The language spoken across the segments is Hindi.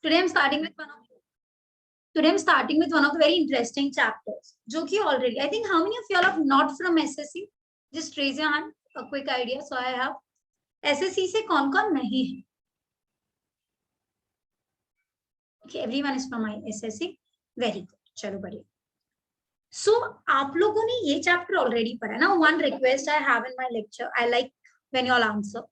Today I'm starting with one of the very interesting chapters, जो कि already, I think how many of y'all are not from SSC? Just raise your hand, a quick idea. So I have SSC से कौन-कौन नहीं है? Okay, everyone is from my SSC. Very good. चलो बढ़िया. So आप लोगों ने ये chapter already पढ़ा ना? One request I have in my lecture, I like when you all answer.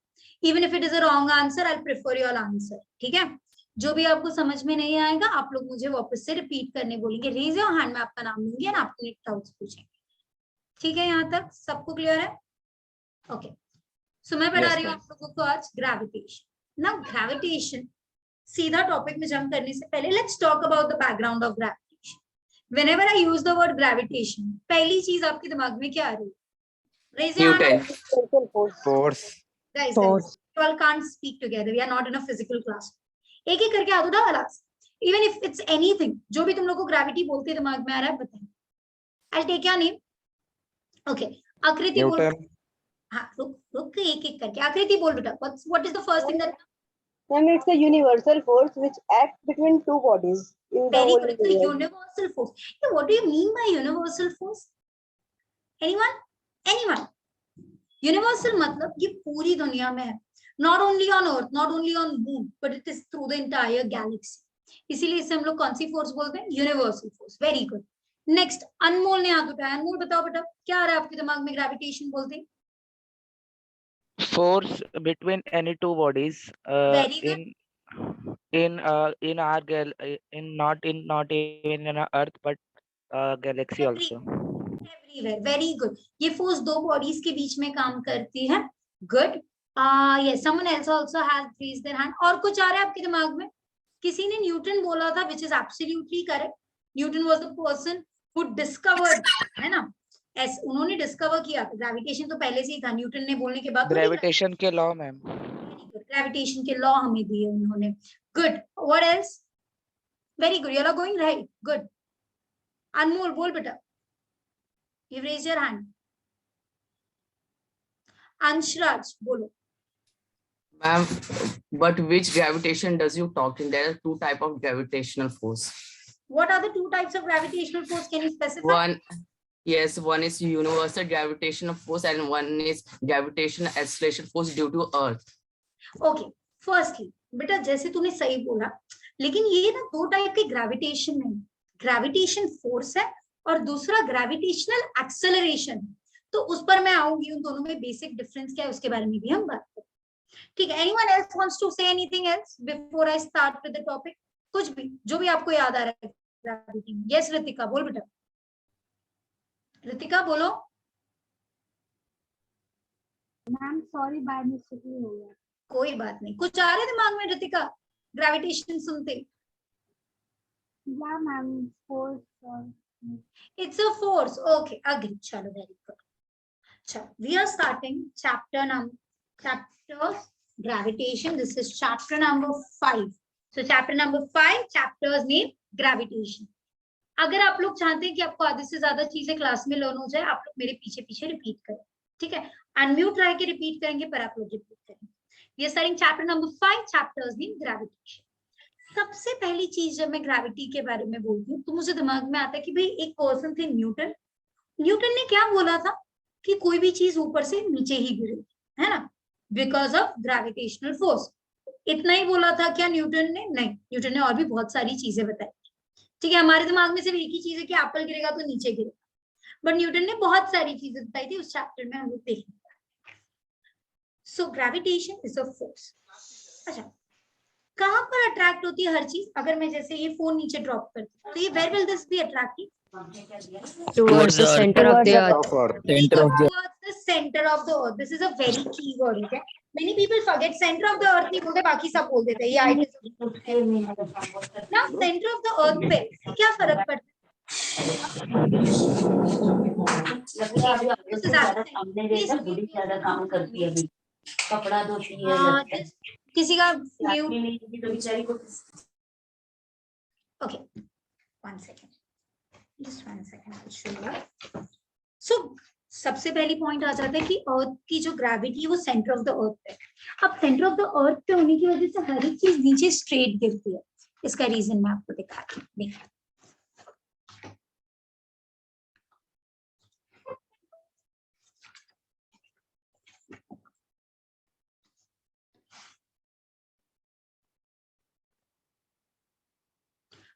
Even if it is a wrong answer, I'll prefer you all answer. ठीक है? जो भी आपको समझ में नहीं आएगा, आप लोग मुझे वापस से रिपीट करने बोलेंगे. रेज योर हैंड, मैं आपका नाम लूंगी और आपने डाउट्स पूछेंगे. ठीक है? यहाँ तक सबको क्लियर है? ओके. सो मैं पढ़ा रही हूँ आप लोगों को आज ग्रेविटेशन. ना ग्रेविटेशन सीधा टॉपिक में जंप करने से पहले let's talk about the background of gravitation. Whenever I use the word gravitation, पहली चीज आपके दिमाग में क्या आ रही है? Raise your hand. Force. Guys, you all can't speak together. We are not in a physical class. एक एक करके आ दो ना आवाज. Even if it's anything, जो भी तुम लोग को ग्रेविटी बोलते हैं दिमाग में आ रहा है बताएं. I'll take your name. Okay. आकृति बोल. हाँ, रुक एक एक करके. आकृति बोल बेटा. What is the first thing that? And it's a universal force which acts between two bodies. Very good. It's a universal force. Yeah, what do you mean by universal force? Anyone? Anyone? Universal मतलब ये पूरी दुनिया में है. Not only on Earth, not only on Moon, but it is through the entire galaxy. इसीलिए इसे हम लोग कौन सी फोर्स बोलते हैं? Universal force. Very good. Next, Anmol ने हाथ उठाया. अनमोल बताओ बेटा, क्या आ रहा है आपके दिमाग में ग्रेविटेशन बोलते हैं? Force between any two bodies. Very good. In our not even in our Earth, but galaxy also. Everywhere. Very good. ये फोर्स दो बॉडीज के बीच में काम करती है. Good. Yes, someone else also has raised their hand. और कुछ आ रहा है आपके दिमाग में? किसी ने न्यूटन बोला था, which is absolutely correct. Newton was the person who discovered, है ना? उन्होंने डिस्कवर किया. ग्रेविटेशन तो पहले से ही था. न्यूटन ने बोलने के बाद ग्रेविटेशन के लॉ मैम. ग्रेविटेशन के लॉ हमें दिए उन्होंने. Good. What else? Very good. You are going right. Good. अनमोल बोल बेटा. You raise your hand. Anshraj बोलो. Ma'am, but which gravitation does you talking? There are two type of gravitational force. What are the two types of gravitational force? Can you specify? One is universal gravitational force and one is gravitational acceleration force due to Earth. Okay. Firstly, बेटा जैसे तूने सही बोला, लेकिन ये ना दो टाइप के ग्रेविटेशन नहीं. ग्रेविटेशन फोर्स है और दूसरा ग्रेविटेशनल एक्सेलरेशन. तो उस पर मैं आऊंगी. उन दोनों में बेसिक डिफरेंस क्या है उसके बारे में भी हम बात करें. ठीक है. Anyone else wants to say anything else before I start with the topic? कुछ भी जो भी आपको याद आ रहा है ग्रेविटी. यस रितिका बोल बेटा. रितिका बोलो. मैम सॉरी बाय मिस्टेक हो गया. कोई बात नहीं. कुछ आ रहा है दिमाग में रितिका ग्रेविटेशन सुनते? या ma'am force. It's a force. Okay, agree. चलो very good. चलो we are starting chapter gravitation. This is chapter number 5. So chapter number 5 chapters name gravitation. अगर आप लोग चाहते हैं कि आपको आधे से ज्यादा चीजें क्लास में लर्न हो जाए, आप लोग मेरे पीछे पीछे रिपीट करें. ठीक है? अनम्यूट रह के रिपीट करेंगे पर आप लोग रिपीट करेंगे. We are starting chapter number 5 chapters name gravitation. सबसे पहली चीज जब मैं ग्रेविटी के बारे में बोलती हूँ तो मुझे दिमाग में आता है कि भाई एक पर्सन थे न्यूटन. न्यूटन ने क्या बोला था कि कोई भी चीज ऊपर से नीचे ही गिरेगी, है ना? Because of gravitational force. इतना ही बोला था क्या न्यूटन ने? नहीं, न्यूटन ने और भी बहुत सारी चीजें बताई. ठीक है. हमारे दिमाग में सिर्फ एक ही चीज है कि एप्पल गिरेगा तो नीचे गिरेगा, बट न्यूटन ने बहुत सारी चीजें बताई थी. उस चैप्टर में हम लोग देखेंगे. सो ग्रेविटेशन इज अ फोर्स. अच्छा, कहां पर अट्रैक्ट होती है हर चीज? अगर मैं जैसे ये फोन नीचे ड्रॉप करती हूँ तो ये where will this be attracting? Towards the center of the earth. Towards the center of the earth. This is a very key word. Okay? Many people forget center of the earth नहीं बोलते, बाकी सब बोल देते हैं. ये आइडिया ना center of the earth पे क्या फर्क पड़ता है? कपड़ा धोती है किसी का okay. 1 second. Just 1 second. I'll show you. So सबसे पहली पॉइंट आ जाता है कि अर्थ की जो ग्रेविटी है वो सेंटर ऑफ द अर्थ है. अब सेंटर ऑफ द अर्थ पे होने की वजह से हर एक चीज नीचे स्ट्रेट गिरती है. इसका रीजन मैं आपको दिखाती हूँ। देखिए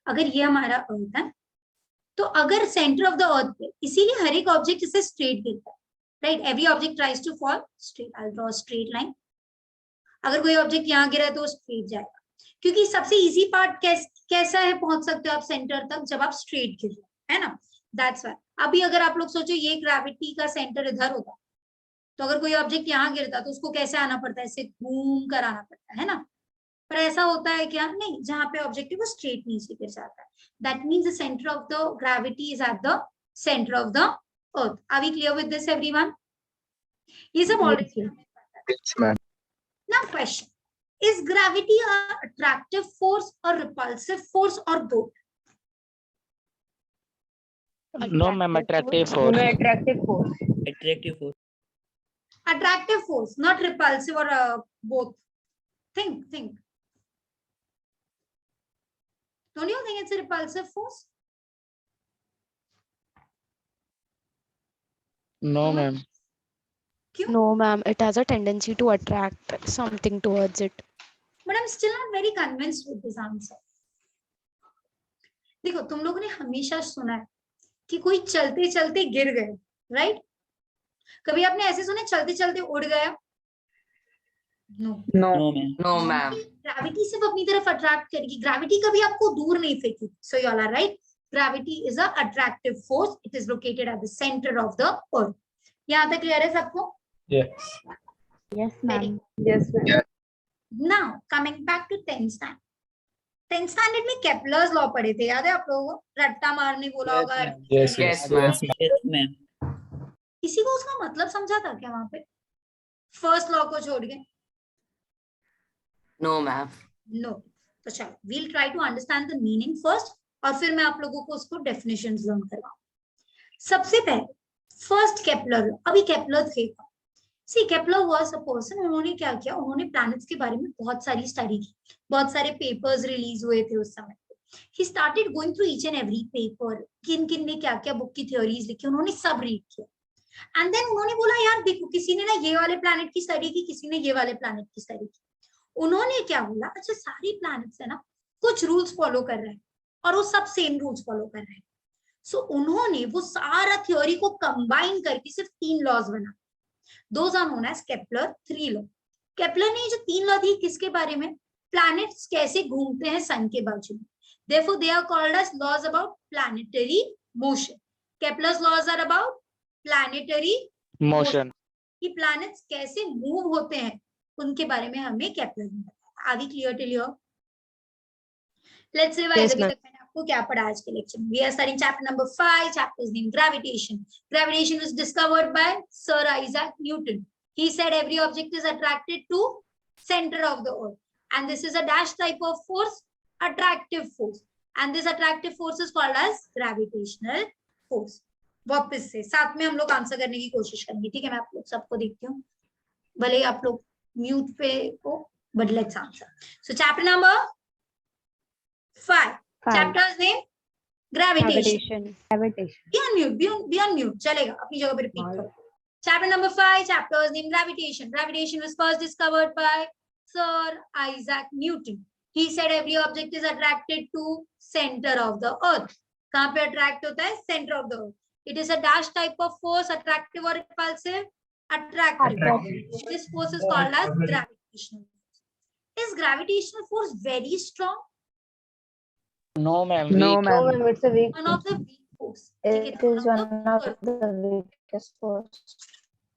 अगर ये हमारा अर्थ है तो अगर सेंटर ऑफ द अर्थ पे, इसीलिए हर एक ऑब्जेक्ट इसे स्ट्रेट गिरता है, right? Every object tries to fall straight. I draw straight line. अगर कोई ऑब्जेक्ट यहाँ गिरा है तो स्ट्रेट जाएगा, क्योंकि सबसे इजी पार्ट कैसा है, पहुंच सकते हो आप सेंटर तक जब आप स्ट्रेट गिर रहे हो, है ना? That's why. अभी अगर आप लोग सोचो ये ग्रेविटी का सेंटर इधर होता तो अगर कोई ऑब्जेक्ट यहाँ गिरता तो उसको कैसे आना पड़ता है, ऐसे घूम कर आना पड़ता है ना? पर ऐसा होता है क्या? नहीं, जहां पे ऑब्जेक्ट है वो स्ट्रेट नीचे गिर जाता है। That means the centre of the gravity is at the centre of the earth. Are we clear with this everyone? ये सब already now question, is gravity a attractive force or repulsive force or both? No, ma'am. Attractive force. Attractive force. Attractive force, not repulsive or both. Think. Don't you think it's a repulsive force? No, ma'am. No, ma'am. It has a tendency to attract something towards it. But I'm still not very convinced with this answer. देखो, तुम लोगों ने हमेशा सुना है कि कोई चलते चलते गिर गए, राइट? कभी आपने ऐसे सुने चलते चलते उड़ गया? No, ma'am. ग्रेविटी सिर्फ अपनी तरफ अट्रैक्ट करेगी, ग्रेविटी कभी आपको दूर नहीं फेंकी। So you all are right, gravity is a attractive force, it is located at the centre of the earth. यहाँ तक क्लियर है सबको? Yes, ma'am. Yes, ma'am. Now coming back to 10th standard. 10th standard में केपलर्स लॉ पढ़े थे, याद है आप लोगों को? रट्टा मारने बोला होगा। Yes, ma'am. किसी को उसका मतलब समझा था क्या वहां पे, फर्स्ट लॉ को छोड़ के? No, ma'am. नो। तो चलो, we'll try to understand the meaning first, और फिर मैं आप लोगों को उसको डेफिनेशंस लर्न करवाऊं। सबसे पहले फर्स्ट केपलर। अभी केपलर थे, सी केपलर वाज अ पर्सन, उन्होंने क्या किया, उन्होंने प्लैनेट्स के बारे में बहुत सारी स्टडी की, बहुत सारे पेपर्स रिलीज हुए थे उस समय। He started going through each and every paper, किन किन ने क्या क्या बुक की थ्योरीज लिखी, उन्होंने सब रीड किया। एंड देन उन्होंने बोला यार देखो, किसी ने ना ये वाले प्लैनेट की स्टडी की, किसी ने ये वाले प्लैनेट की स्टडी की। उन्होंने क्या बोला, अच्छा सारी प्लैनेट्स है ना कुछ रूल्स फॉलो कर रहे हैं और वो सब सेम रूल्स फॉलो कर रहे हैं। सो उन्होंने वो सारा थ्योरी को कंबाइन करके सिर्फ 3 लॉज बना। Those are known as Kepler 3 law. Kepler ने जो 3 लॉ दी किसके बारे में? प्लैनेट्स कैसे घूमते हैं सन के बाजू में। Therefore, they are called as laws about planetary motion. Kepler's laws are about planetary Motion. कि प्लैनेट्स कैसे मूव होते हैं उनके बारे में हमें केपलर ने बताया। Are we clear till here? Let's revise. अभी तक मैंने आपको क्या पढ़ा आज के लेक्चर में? We are studying chapter number 5. Chapter is named gravitation. Gravitation was discovered by Sir Isaac Newton. He said every object is attracted to center of the earth, and this is a dash type of force, attractive force, and this attractive force is called as gravitational force. वापस से साथ में हम लोग आंसर करने की कोशिश करेंगे, ठीक है? मैं आप लोग सबको देखती हूँ, भले ही आप लोग म्यूट पे हो, but let's answer. So chapter number 5. Chapter's name gravitation. Be on mute. Be on mute. चलेगा, अपनी जगह पे repeat करो. Chapter number 5. Chapter's name gravitation. Gravitation was first discovered by Sir Isaac Newton. He said every object is attracted to center of the earth. कहाँ पे attract होता है? Center of the earth. It is a dash type of force, attractive or repulsive? Attractive. This force is called as gravitational force. Is gravitational force very strong? No, ma'am. No, Weak. ma'am. It's a weak. One of the weak force. It is one of the weakest force.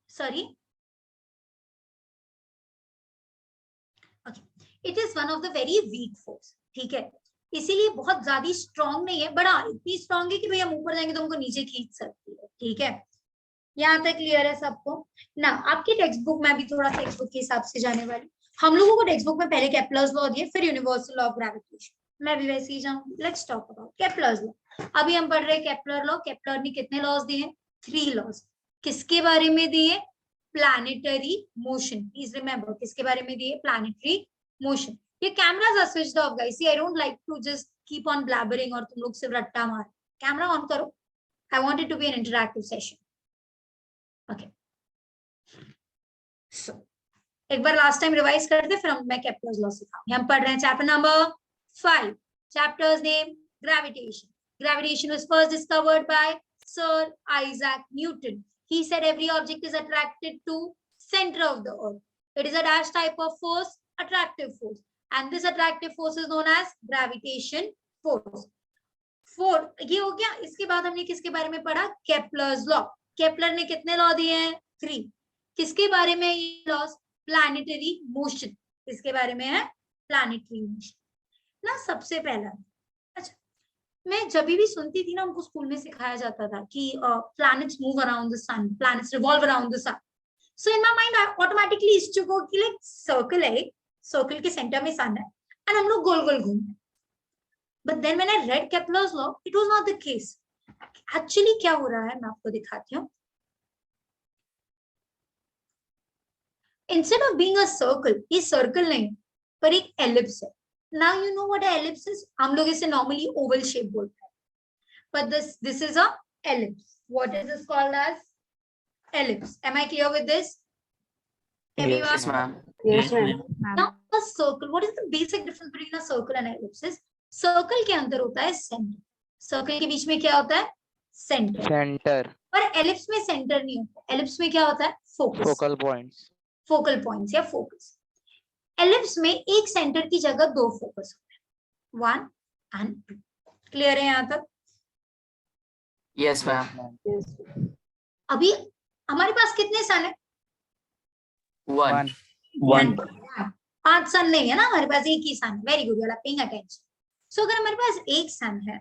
Sorry. Okay. It is one of the very weak force. ठीक है, इसीलिए बहुत ज्यादा स्ट्रॉन्ग नहीं है, बड़ा इतनी स्ट्रॉन्ग है कि भाई हम ऊपर जाएंगे तो हमको नीचे खींच सकती है। ठीक है, यहाँ तक क्लियर है सबको ना? आपकी टेक्स्ट बुक में भी थोड़ा सा टेक्स्ट बुक के हिसाब से जाने वाली। हम लोगों को टेक्स्ट बुक में पहले केपलर्स लॉ दिए, फिर यूनिवर्सल लॉ ऑफ ग्रेविटेशन। मैं भी वैसे ही जाऊंगी। Let's talk about Kepler's law. अभी हम पढ़ रहे हैं केपलर लॉ। केपलर ने कितने लॉज दिए? 3 लॉज। किसके बारे में दिए? Planetary motion. प्लीज रिमेंबर, किसके बारे में दिए? Planetary motion. ये cameras are switched off guys. See, I don't like to just keep on blabbering और तुम लोग सिर्फ रट्टा मार. Camera on करो. I want it to be an interactive session. Okay. So, एक बार last time revise करते फिर मैं Kepler's law सिखाऊंगी. हम पढ़ रहे हैं chapter number 5. Chapter's name gravitation. Gravitation was first discovered by Sir Isaac Newton. He said every object is attracted to center of the earth. It is a dash type of force, attractive force, and this attractive force is known as gravitation force. ये हो गया. इसके बाद हमने किसके बारे में पढ़ा? Kepler's law. केपलर ने कितने लॉ दिए हैं? 3. किसके बारे में ये लॉस? Planetary motion. किसके बारे में है? प्लैनेटरी मोशन ना. सबसे पहला, अच्छा, मैं जब भी सुनती थी ना, हमको स्कूल में सिखाया जाता था कि planets move around the sun, planets revolve around the sun. So in my mind automatically इस चुको कि लाइक सर्कल है, सर्कल के सेंटर में सन है एंड हम लोग गोल गोल घूम रहे हैं. But then when I read Kepler's law, it was not the case. Actually क्या हो रहा है मैं आपको दिखाती हूँ. Instead of being a circle, ये सर्कल नहीं पर एक एलिप्स है. Now you know what a ellipse is. हम लोग इसे नॉर्मली ओवल शेप बोलते हैं, but this is a ellipse. What is this called as? Ellipse. Am I clear with this? Everyone? Yes, ma'am. Yes, ma'am. Now a circle, what is the basic difference between a circle and ellipse? Circle के अंदर होता है सेंटर, सर्कल के बीच में क्या होता है? सेंटर. सेंटर. पर एलिप्स में सेंटर नहीं होता. एलिप्स में क्या होता है? Focus. Focal points. Focal points या फोकस. एलिप्स में एक सेंटर की जगह 2 फोकस होते हैं, 1 and 2. क्लियर है यहाँ तक? Yes, ma'am. Yes. अभी हमारे पास कितने सन है? 1. 1. 5 सन नहीं है ना हमारे पास, एक ही sun. Very good, you are paying attention. So अगर हमारे पास एक सन है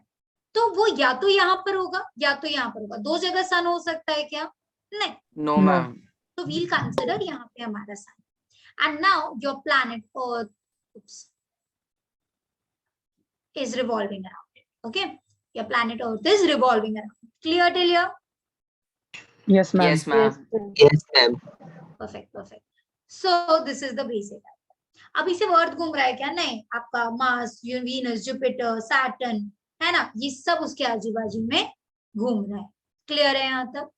तो वो या तो यहाँ पर होगा या तो यहाँ पर होगा. 2 जगह सन हो सकता है क्या? नहीं. No, ma'am. So we'll consider यहाँ पे हमारा sun. And now your planet Earth is revolving around it. Okay, your planet Earth is revolving around it. Clear till here? Yes, ma'am. Yes, ma'am. Yes, Yes, ma'am. Perfect, perfect. So this is the basic. अब इसे अर्थ घूम रहा है क्या? नहीं. आपका मार्स, वीनस, जुपिटर, सैटर्न है ना, ये सब उसके आजू बाजू में घूम रहा है. क्लियर है यहाँ तक?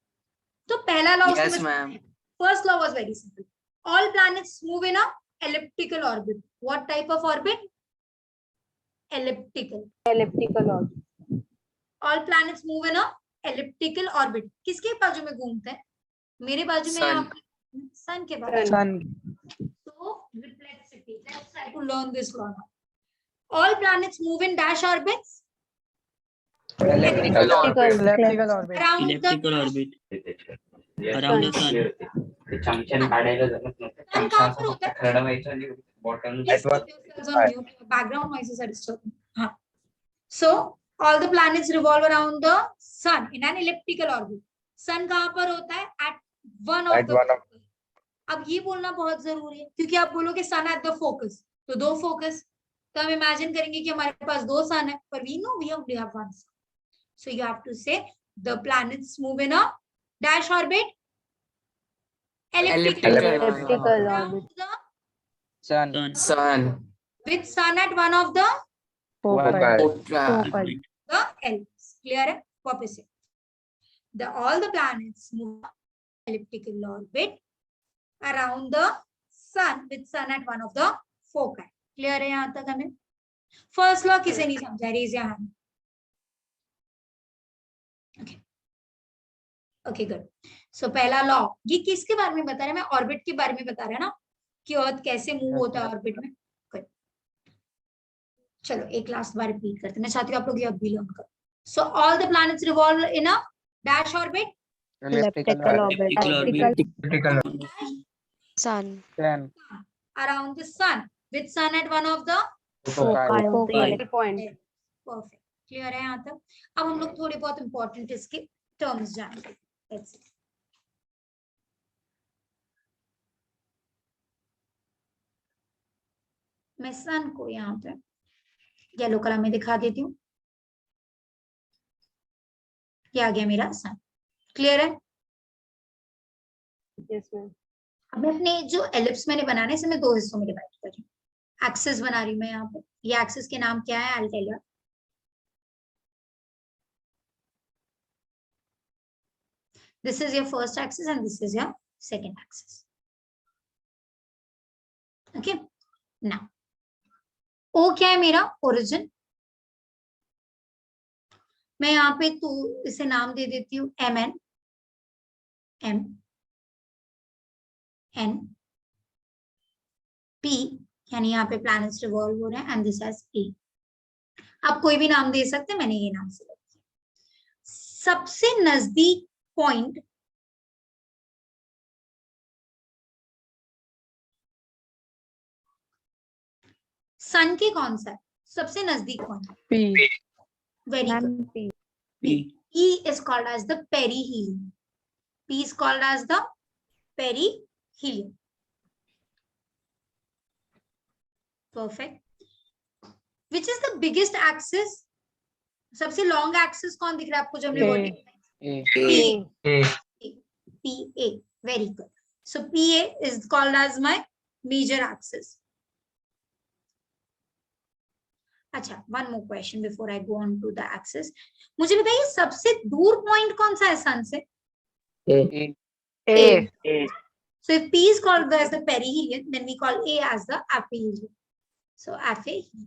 तो पहला law Yes, ma'am. First law was very simple. All planets move in a elliptical orbit. What type of orbit? Elliptical. elliptical orbit. All planets move in a elliptical orbit. किसके बाजू में घूमते हैं? मेरे बाजू में यहाँ पे सन के बाजू. Sun. So reflexivity. Let's try to learn this law now. All planets move in dash orbits Elliptical orbit. Elliptical orbit. around Elliptical the orbit around the sun. चमच्याने काढायला जमत नव्हतं. sun कहाँ पर होता है? खरडवायचं आणि bottle Please put yourselves on mute. Background noises are disturbing. हाँ. So all the planets revolve around the sun in an elliptical orbit. Sun कहाँ पर होता है? At one of the focus. अब ये बोलना बहुत जरूरी है क्योंकि आप बोलोगे sun at the focus, तो 2 फोकस. तो हम इमेजिन करेंगे कि हमारे पास 2 सन है, पर we know we only have 1 sun. So you have to say the planets move in a dash orbit. Elliptical Elliptical around orbit. the Sun. Sun. with sun at one of the Focal. ellipse. Clear है? वापस से. All the planets move elliptical orbit around the sun with sun at one of the foci. Clear है यहाँ तक हमें? First law किसे नहीं समझा? Raise your hand. Okay. Okay, good. So पहला लॉ ये किसके बारे में बता रहे हैं? मैं ऑर्बिट के बारे में बता रहा है ना कि अर्थ कैसे मूव होता है ऑर्बिट में. Good. चलो एक लास्ट बार रिपीट करते हैं. मैं चाहती हूँ आप लोग ये अब भी लर्न करो. So all the planets revolve in a dash orbit. Elliptical orbit. Elliptical orbit. Sun. Sun. Around the sun with sun at one of the Focal point. perfect. Clear है यहाँ तक? अब हम लोग थोड़े बहुत important इसके terms जानेंगे. Let's see. मैं sun को यहाँ पे येलो कलर में दिखा देती हूँ. ये आ गया मेरा sun. Clear है? Yes, ma'am. अब मैं अपने जो एलिप्स मैंने बनाना है इसे मैं 2 हिस्सों में डिवाइड कर रही हूँ. एक्सिस बना रही हूँ मैं यहाँ पे। ये एक्सिस के नाम क्या है? I will tell you. This is your first axis and this is your second axis. Okay. Now, O क्या है मेरा? ओरिजिन। मैं यहाँ पे तो इसे नाम दे देती हूँ MN, M, N, P, यानी यहाँ पे प्लैनेट्स रिवॉल्व हो रहे हैं, एंड दिस हैज A। आप कोई भी नाम दे सकते हैं, मैंने ये नाम सिलेक्ट किया। सबसे नजदीक पॉइंट सन के कौन सा है? सबसे नजदीक point? P. Very good. Ma'am, P. P. P is called as the perihelion. P is called as the perihelion. Perfect. Which is the biggest axis? सबसे लॉन्ग एक्सिस कौन दिख रहा है आपको जो हमने A. Vertical? A. A. PA. Very good. So PA is called as my major axis. अच्छा, one more question before I go on to the axis. मुझे बताइए सबसे दूर पॉइंट कौन सा है सन से? A. A. A. So if P is called as the perihelion, then we call A as the aphelion. So aphelion.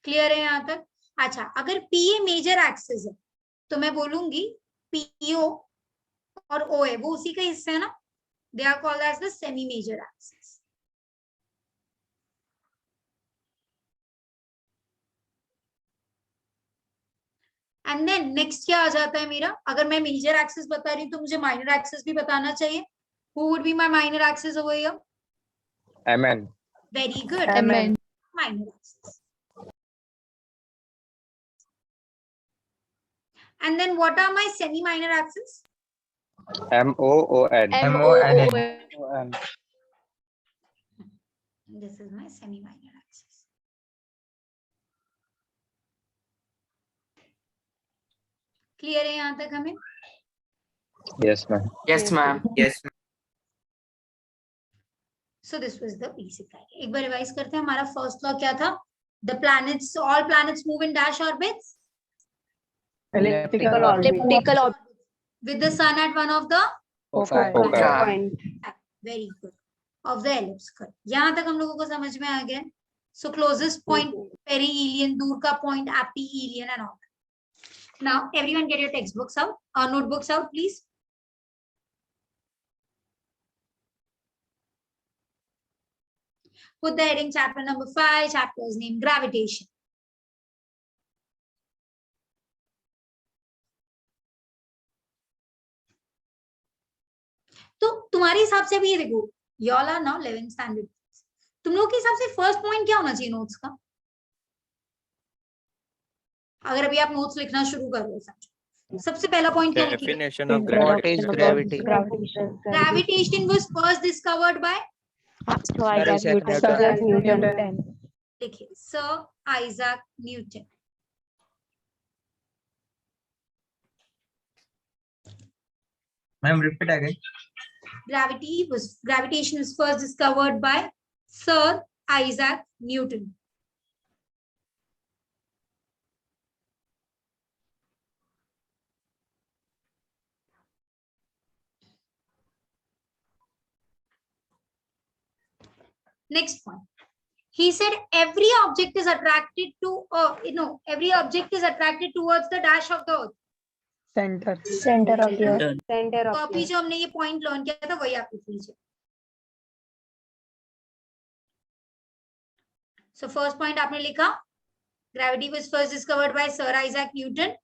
Clear है यहाँ तक? अच्छा, अगर PA मेजर एक्सिस है तो मैं बोलूंगी PO और OA वो उसी का हिस्सा है ना? They are called as the semi major axis. And then next क्या आ जाता है मेरा? अगर मैं मेजर एक्सिस बता रही हूँ तो मुझे माइनर एक्सिस भी बताना चाहिए। Who would be my minor axis over here? MN. Very good. MN. Minor axis. And then what are my semi minor axes? MOON. MONN. This is my semi minor axis. Clear है यहाँ तक हमें? Yes, ma'am. Yes, ma'am. Yes. So this was the basic idea. एक बार रिवाइज करते हैं। हमारा फर्स्ट लॉ क्या था? The planets, all planets move in dash orbits Elliptical orbit. orbit. with the sun at one of the Foci. Point. very good of the ellipse curve. यहाँ तक हम लोगों को समझ में आ गया। So closest point perihelion, दूर का point aphelion and all. Now everyone get your textbooks out or notebooks out, please. Put the heading chapter number 5. Chapter is named gravitation. तो तुम्हारे हिसाब से भी ये देखो, y'all are now 11th standard. तुम लोग के हिसाब से फर्स्ट पॉइंट क्या होना चाहिए नोट्स का? अगर अभी आप नोट्स लिखना शुरू कर रहे हो, समझो सबसे पहला पॉइंट क्या होना चाहिए? Definition of gravity. Gravity. Gravitation was first discovered by, So Isaac Newton. Isaac Newton. देखिए, Sir Isaac Newton. Ma'am, repeat again. Gravitation was first discovered by Sir Isaac Newton. Next point. He said every object is attracted to, every object is attracted towards the dash of the earth. Center. Center of the earth. Done. Center तो of अभी the जो हमने ये पॉइंट लर्न किया था वही आप लिख लीजिए। So first point आपने लिखा, gravity was first discovered by Sir Isaac Newton.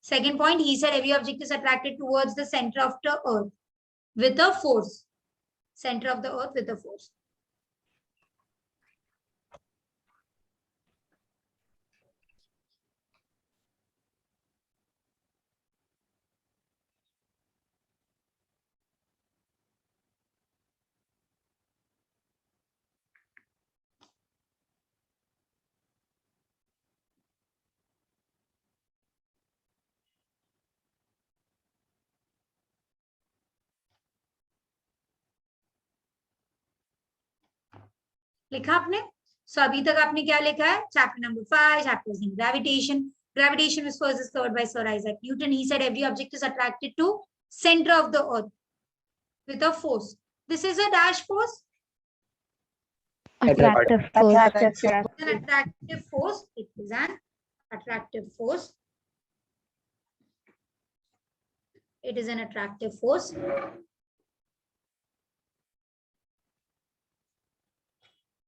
Second point, he said every object is attracted towards the center of the earth with a force. Center of the earth with a force. लिखा आपने? सो अभी तक आपने क्या लिखा है? Chapter number 5, chapters in gravitation. Gravitation was first discovered by Sir Isaac Newton. He said every object is attracted to center of the earth with a force. This is a dash force. Attractive force. Attractive It's force. an attractive force. It is an attractive force. It is an attractive force.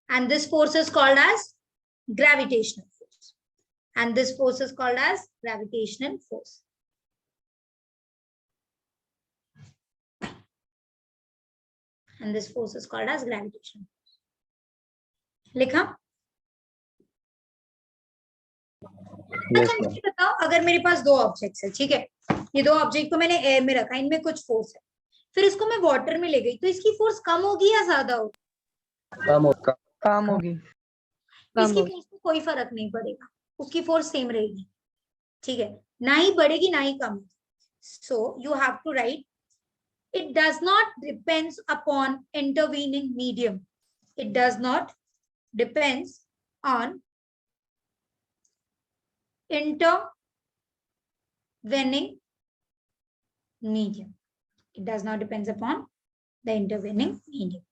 And this force is called as gravitational force. And this force is called as gravitational force. And this force is called as gravitational force. लिखा? Yes, अच्छा ma'am. मुझे बताओ, अगर मेरे पास दो ऑब्जेक्ट्स है, ठीक है, ये दो ऑब्जेक्ट को मैंने एयर में रखा, इनमें कुछ फोर्स है, फिर इसको मैं वाटर में ले गई, तो इसकी फोर्स कम होगी या ज्यादा होगी? कम होगी। इसकी फोर्स को कोई फर्क नहीं पड़ेगा, उसकी फोर्स सेम रहेगी, ठीक है, ना ही बढ़ेगी ना ही कम। So you have to write it does not depends upon intervening medium. It does not depends on intervening medium. It does not depends upon the intervening medium.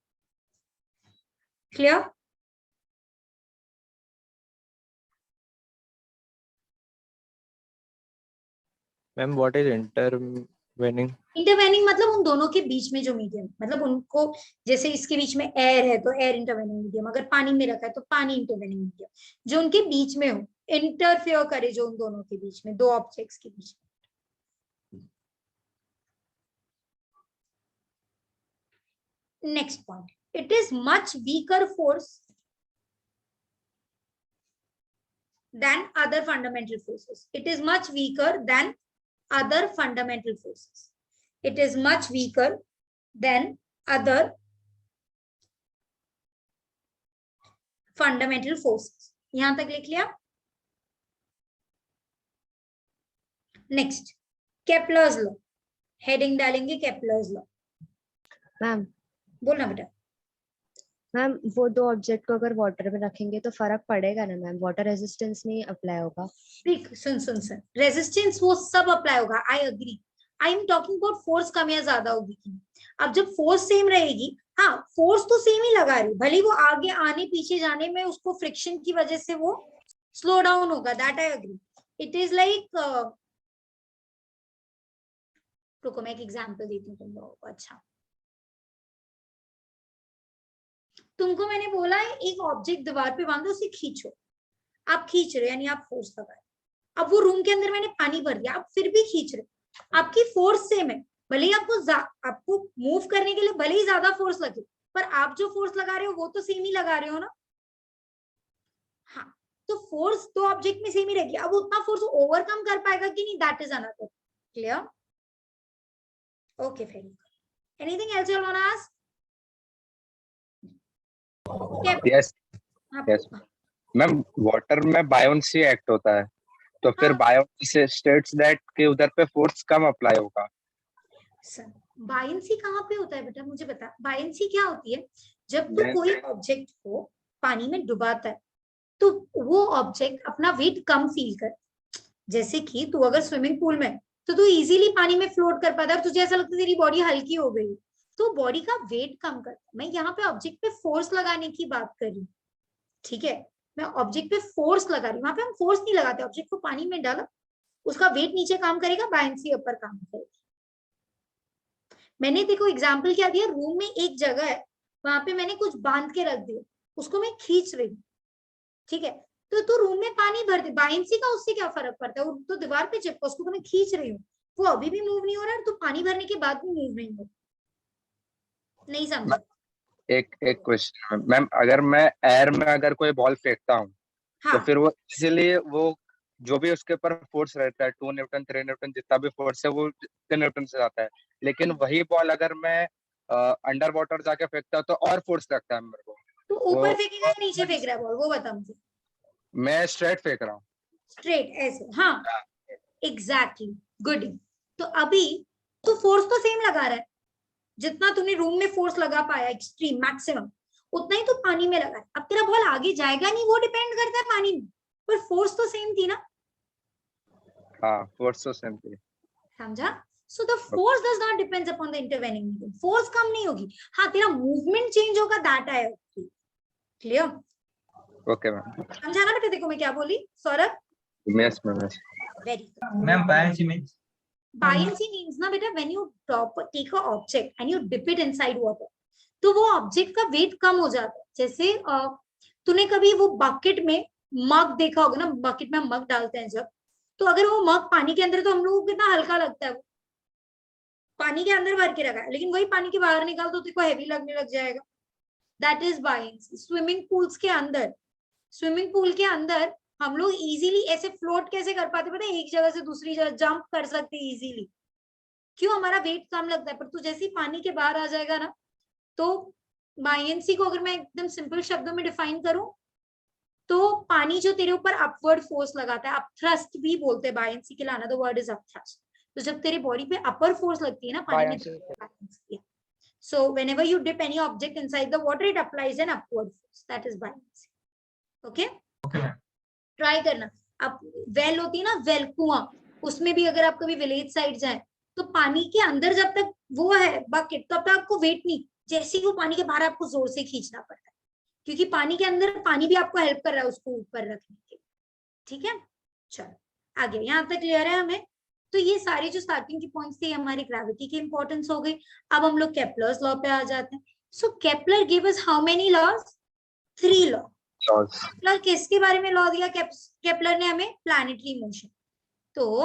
Clear? Ma'am, what is intervening? Intervening मतलब उन दोनों के बीच में जो मीडियम, मतलब उनको, जैसे इसके बीच में एयर है तो एयर इंटरवेनिंग मीडियम, अगर पानी में रखा है तो पानी इंटरवेनिंग मीडियम, जो उनके बीच में हो, इंटरफेयर करे जो उन दोनों के बीच में, दो ऑब्जेक्ट्स के बीच में। Next point, it is much weaker force than other fundamental forces. It is much weaker than other fundamental forces. It is much weaker than other fundamental forces. यहां तक लिख लिया? नेक्स्ट, केपलर्स लॉ, हेडिंग डालेंगे केपलर्स लॉ। मैम बोलना बेटा। मैम वो दो ऑब्जेक्ट को अगर वाटर में रखेंगे तो फर्क पड़ेगा ना मैम? वाटर रेजिस्टेंस नहीं अप्लाई होगा? देख सुन सुन सुन, रेजिस्टेंस वो सब अप्लाई होगा, I agree. I am talking about force कम या ज्यादा होगी कि। अब जब फोर्स सेम रहेगी, हाँ फोर्स तो सेम ही लगा रही, भले वो आगे आने पीछे जाने में उसको फ्रिक्शन की वजह से वो स्लो डाउन होगा, that I agree. It is like, रुको मैं एक एग्जांपल देती हूँ तुम लोगों को। अच्छा, तुमको मैंने बोला है एक ऑब्जेक्ट दीवार पे बांधो, उसे खींचो, आप खींच रहे यानी आप फोर्स लगा रहे। अब वो रूम के अंदर मैंने पानी भर दिया, आप फिर भी खींच रहे, आपकी फोर्स सेम है, भले ही आपको मूव करने के लिए भले ही ज्यादा फोर्स लगे, पर आप जो फोर्स लगा रहे हो वो तो सेम ही लगा रहे हो ना। हाँ, तो फोर्स दो ऑब्जेक्ट में सेम ही रहेगी। अब उतना फोर्स ओवरकम कर पाएगा कि नहीं, that is another. Clear? Okay, very good. Anything else you want to ask? Yes yes ma'am, water में बायोन्सी एक्ट होता है, तो फिर बायोन्सी स्टेट्स दैट के उधर पे फोर्स कम अप्लाई होगा। सर बायंसी कहाँ पे होता है बेटा, मुझे बता। बायंसी क्या होती है? जब तू कोई ऑब्जेक्ट को पानी में डुबाता है तो वो ऑब्जेक्ट अपना वेट कम फील कर, जैसे कि तू अगर स्विमिंग पूल में तो तू इजीली पानी में फ्लोट कर पाता है और तुझे ऐसा लगता है तेरी बॉडी हल्की हो गई, तो बॉडी का वेट कम करता है। मैं यहाँ पे ऑब्जेक्ट पे फोर्स लगाने की बात कर रही हूँ, ठीक है, मैं ऑब्जेक्ट पे फोर्स लगा रही हूँ। वहां पे हम फोर्स नहीं लगाते, ऑब्जेक्ट को पानी में डाला, उसका वेट नीचे काम करेगा, बायंसी ऊपर काम करेगी। मैंने देखो एग्जाम्पल क्या दिया, रूम में एक जगह है, वहां पे मैंने कुछ बांध के रख दिया, उसको मैं खींच रही हूँ, ठीक है, तो तू रूम में पानी भर दे, बायंसी का उससे क्या फर्क पड़ता है? वो तो दीवार पे चिपका, उसको तो मैं खींच रही हूँ, वो अभी भी मूव नहीं हो रहा है, तो पानी भरने के बाद भी मूव नहीं हो। नहीं समझा? एक क्वेश्चन मैम, अगर मैं एयर में अगर कोई बॉल फेंकता हूँ, हाँ, तो फिर वो इसीलिए वो जो भी उसके ऊपर फोर्स रहता है 2 न्यूटन 3 न्यूटन जितना भी फोर्स है वो 3 न्यूटन से आता है, लेकिन वही बॉल अगर मैं अंडर वाटर जाके फेंकता हूँ तो और फोर्स लगता है मेरे को। तो ऊपर फेंकेगा या नीचे फेंक रहा है बॉल, वो बता मुझे। मैं स्ट्रेट फेंक रहा हूँ। स्ट्रेट ऐसे, हाँ एग्जैक्टली, गुड। तो अभी तो फोर्स तो सेम लगा रहा है, जितना तूने रूम में फोर्स लगा पाया एक्सट्रीम मैक्सिमम, उतना ही तो पानी में लगा है। अब तेरा बॉल आगे जाएगा नहीं, वो डिपेंड करता है पानी में, पर फोर्स तो सेम थी ना, हाँ, फोर्स तो सेम थी। समझा? So the force does not depends upon the intervening medium. Force कम नहीं होगी, हाँ तेरा मूवमेंट चेंज होगा, that I clear. Okay ma'am. समझा ना बेटा? देखो मैं क्या बोली Saurabh, yes ma'am, yes. Very good. Ma'am, buoyancy means? Buoyancy means ना बेटा, when you take a object and you dip it inside water, तो वो ऑब्जेक्ट का वेट कम हो जाता है। जैसे तूने कभी वो बकेट में मग देखा होगा ना, बकेट में मग डालते हैं जब, तो अगर वो मग पानी के अंदर तो हम लोगों को कितना हल्का लगता है, वो पानी के अंदर भर के रखा है, लेकिन वही पानी के बाहर निकाल तो तेरे को हैवी लगने लग जाएगा। That is buoyancy. Swimming pools के अंदर, स्विमिंग पूल के अंदर हम लोग इजीली ऐसे फ्लोट कैसे कर पाते, पता है? एक जगह से दूसरी जगह जंप कर सकते इजीली, क्यों? हमारा वेट कम लगता है। पर तू जैसे ही पानी के बाहर आ जाएगा ना, तो बायंसी को अगर मैं एकदम सिंपल शब्दों में डिफाइन करूं, तो पानी जो तेरे ऊपर अपवर्ड फोर्स लगाता है, अपथ्रस्ट भी बोलते हैं बायंसी के लिए, अनदर वर्ड इज अपथ्रस्ट। तो जब तेरे बॉडी पे अपर फोर्स लगती है ना पानी में, so whenever you dip any object inside the water, it applies an upward force, that is buoyancy. Okay, try करना। अब वेल होती है ना, वेल कुआं, उसमें भी अगर आप कभी विलेज साइड जाए, तो पानी के अंदर जब तक वो है बकेट, तब तक आपको वेट नहीं, जैसे ही वो पानी के बाहर आपको जोर से खींचना पड़ता है, क्योंकि पानी के अंदर पानी भी आपको हेल्प कर रहा है उसको ऊपर रखने के। ठीक है, चलो आगे, यहाँ तक क्लियर है हमें? तो ये सारे जो स्टार्टिंग की पॉइंट्स थे हमारी ग्रेविटी की इंपॉर्टेंस हो गई। अब हम लोग केपलर्स लॉ पे आ जाते हैं। So Kepler give us how many laws? 3 law. Kepler किसके बारे में लॉ दिया? केपलर ने हमें प्लैनेटरी मोशन। तो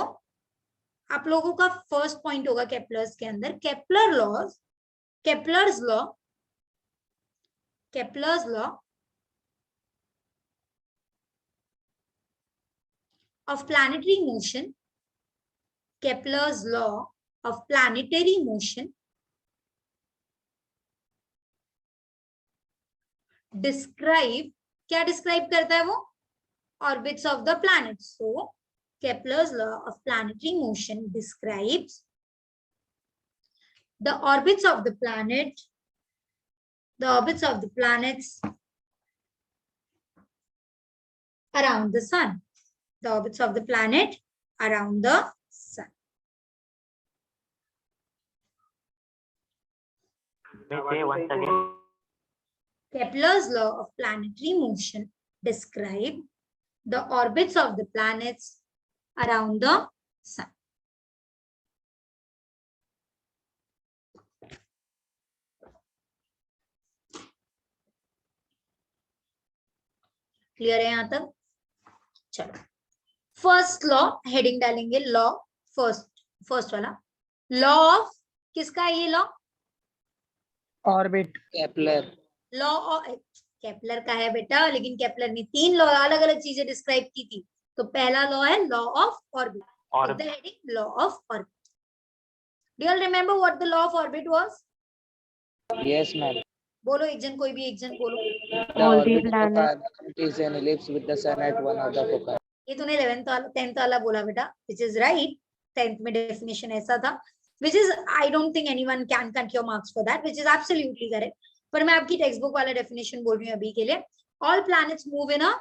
आप लोगों का फर्स्ट पॉइंट होगा केपलर्स के अंदर, Kepler laws, Kepler's law, Kepler's law of planetary motion, Kepler's law of planetary motion describe, क्या describe करता है वो? Orbits of the planets. So Kepler's law of planetary motion describes the orbits of the planet, the orbits of the planets around the sun, the orbits of the planet around the sun. Say once again. Kepler's law of planetary motion describe the orbits of the planets around the sun. Clear है यहाँ तक? चलो, फर्स्ट लॉ हेडिंग डालेंगे, लॉ फर्स्ट वाला लॉ ऑफ, किसका है ये law? Orbit. Kepler. Law of Kepler का है बेटा, लेकिन केपलर ने 3 लॉ अलग अलग चीजें डिस्क्राइब की थी। तो पहला लॉ है law of orbit, the heading law of orbit. Do you remember what the law of orbit was? Yes, ma'am. बोलो एक जन, कोई भी एक जन बोलो। The orbit of a planet is an ellipse with the sun at one of the foci. ये तूने 11th वाला 10th वाला बोला बेटा, which is right। 10th में डेफिनेशन ऐसा था, which is I don't think anyone can cut your marks for that, which is absolutely correct। पर मैं आपकी टेक्स्ट बुक वाला डेफिनेशन बोल रही हूँ अभी के लिए। All planets move in a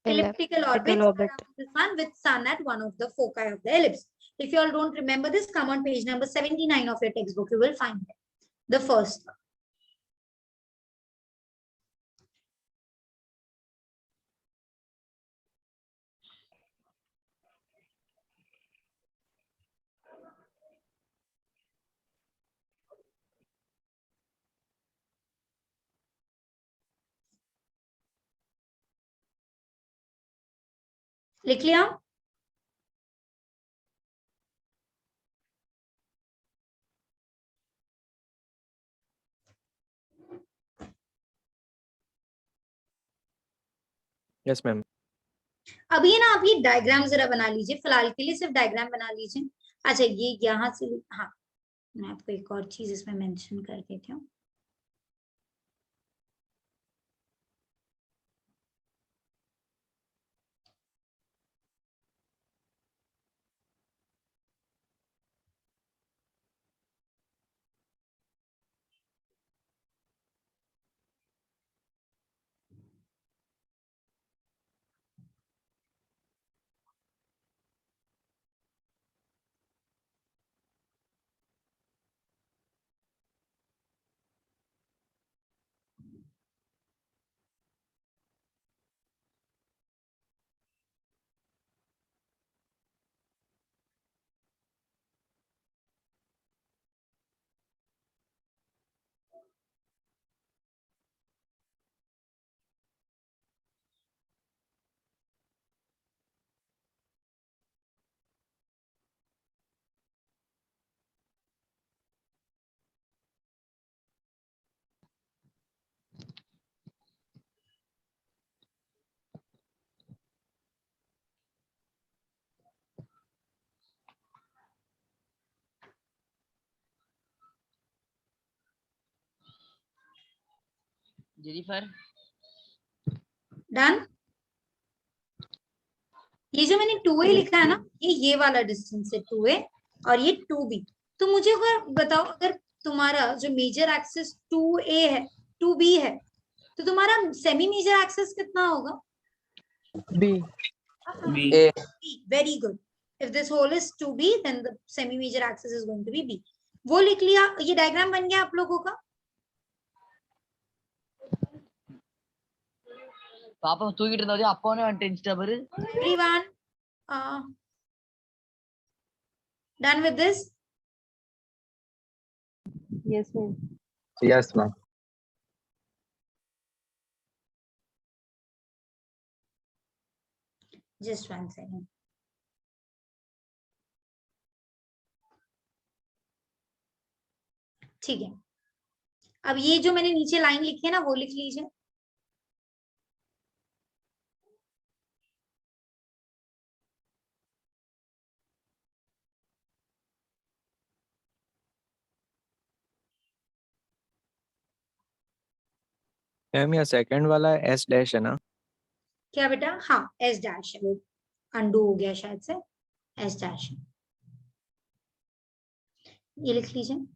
elliptical orbit around the sun with sun at one of the foci of the ellipse. If you all don't remember this, come on page number 79 of your textbook, you will find it. The first one. लिख लिया? Yes, ma'am. अभी ना आप ये डायग्राम जरा बना लीजिए, फिलहाल के लिए सिर्फ डायग्राम बना लीजिए। अच्छा, ये यहाँ से, हाँ मैं आपको एक और चीज इसमें मेंशन कर देती हूँ। Jennifer. डन। ये जो मैंने 2a लिखा है ना, ये वाला डिस्टेंस है 2a और ये 2b। तो मुझे अगर बताओ, अगर तुम्हारा जो मेजर एक्सिस 2a है, 2b है, तो तुम्हारा सेमी मेजर एक्सिस कितना होगा? B. B. A. B. Very good. If this whole is 2b, then the semi major axis is going to be b. वो लिख लिया, ये डायग्राम बन गया आप लोगों का? പാപ്പ തൂക്കിട്ടിരുന്നോ അപ്പോനെ വേണ്ട ഇൻസ്റ്റബർ Everyone, done with this? Yes, ma'am. Yes, ma'am. Just 1 second. ठीक है, अब ये जो मैंने नीचे लाइन लिखी है ना, वो लिख लीजिए। मैम ये सेकंड वाला एस डैश है ना? क्या बेटा? हाँ, एस डैश है, वो अंडू हो गया शायद से, एस डैश है, ये लिख लीजिए।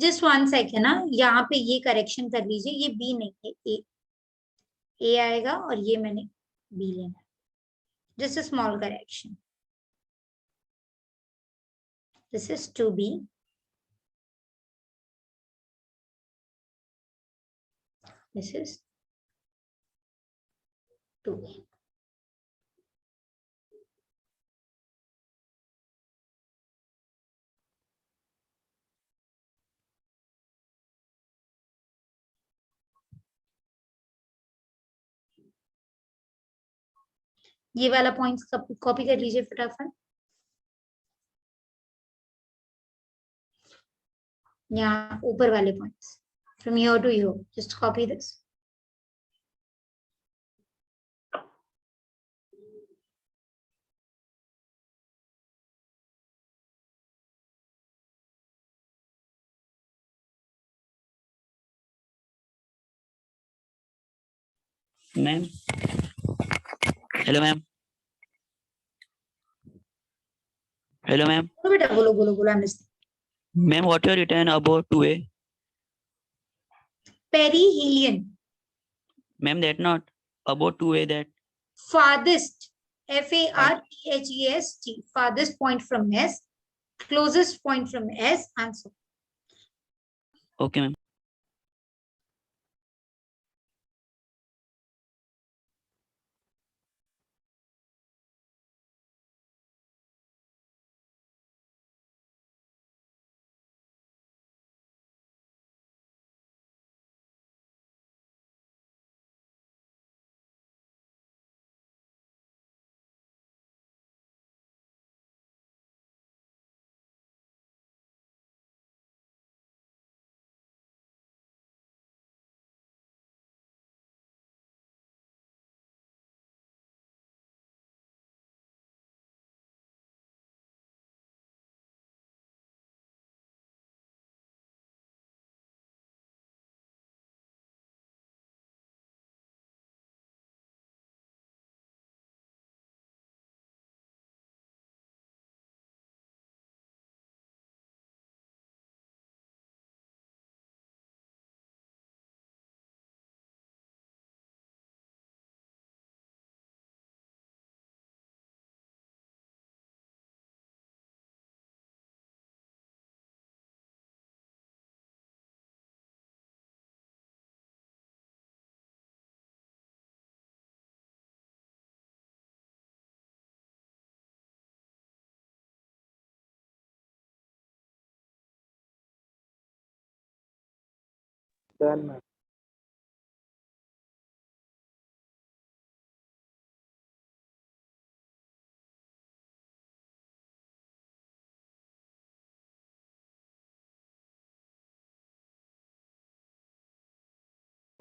जस्ट 1 सेकेंड ना, यहाँ पे ये करेक्शन कर लीजिए, ये बी नहीं है, ए आएगा और ये मैंने बी लेना है। Just a small correction, this is 2b, this is 2a। ये वाला पॉइंट्स कॉपी कर लीजिए फटाफट, यहाँ ऊपर वाले points, from here to here, just copy this. Ma'am. Hello, ma'am. Hello, ma'am. बोलो बेटा, बोलो बोलो बोलो, I am listening. Ma'am, what you have written about 2A? Perihelion, Ma'am, that not about 2A that. farthest, farthest, farthest point from S, closest point from S, answer. Okay, ma'am. Done, ma'am.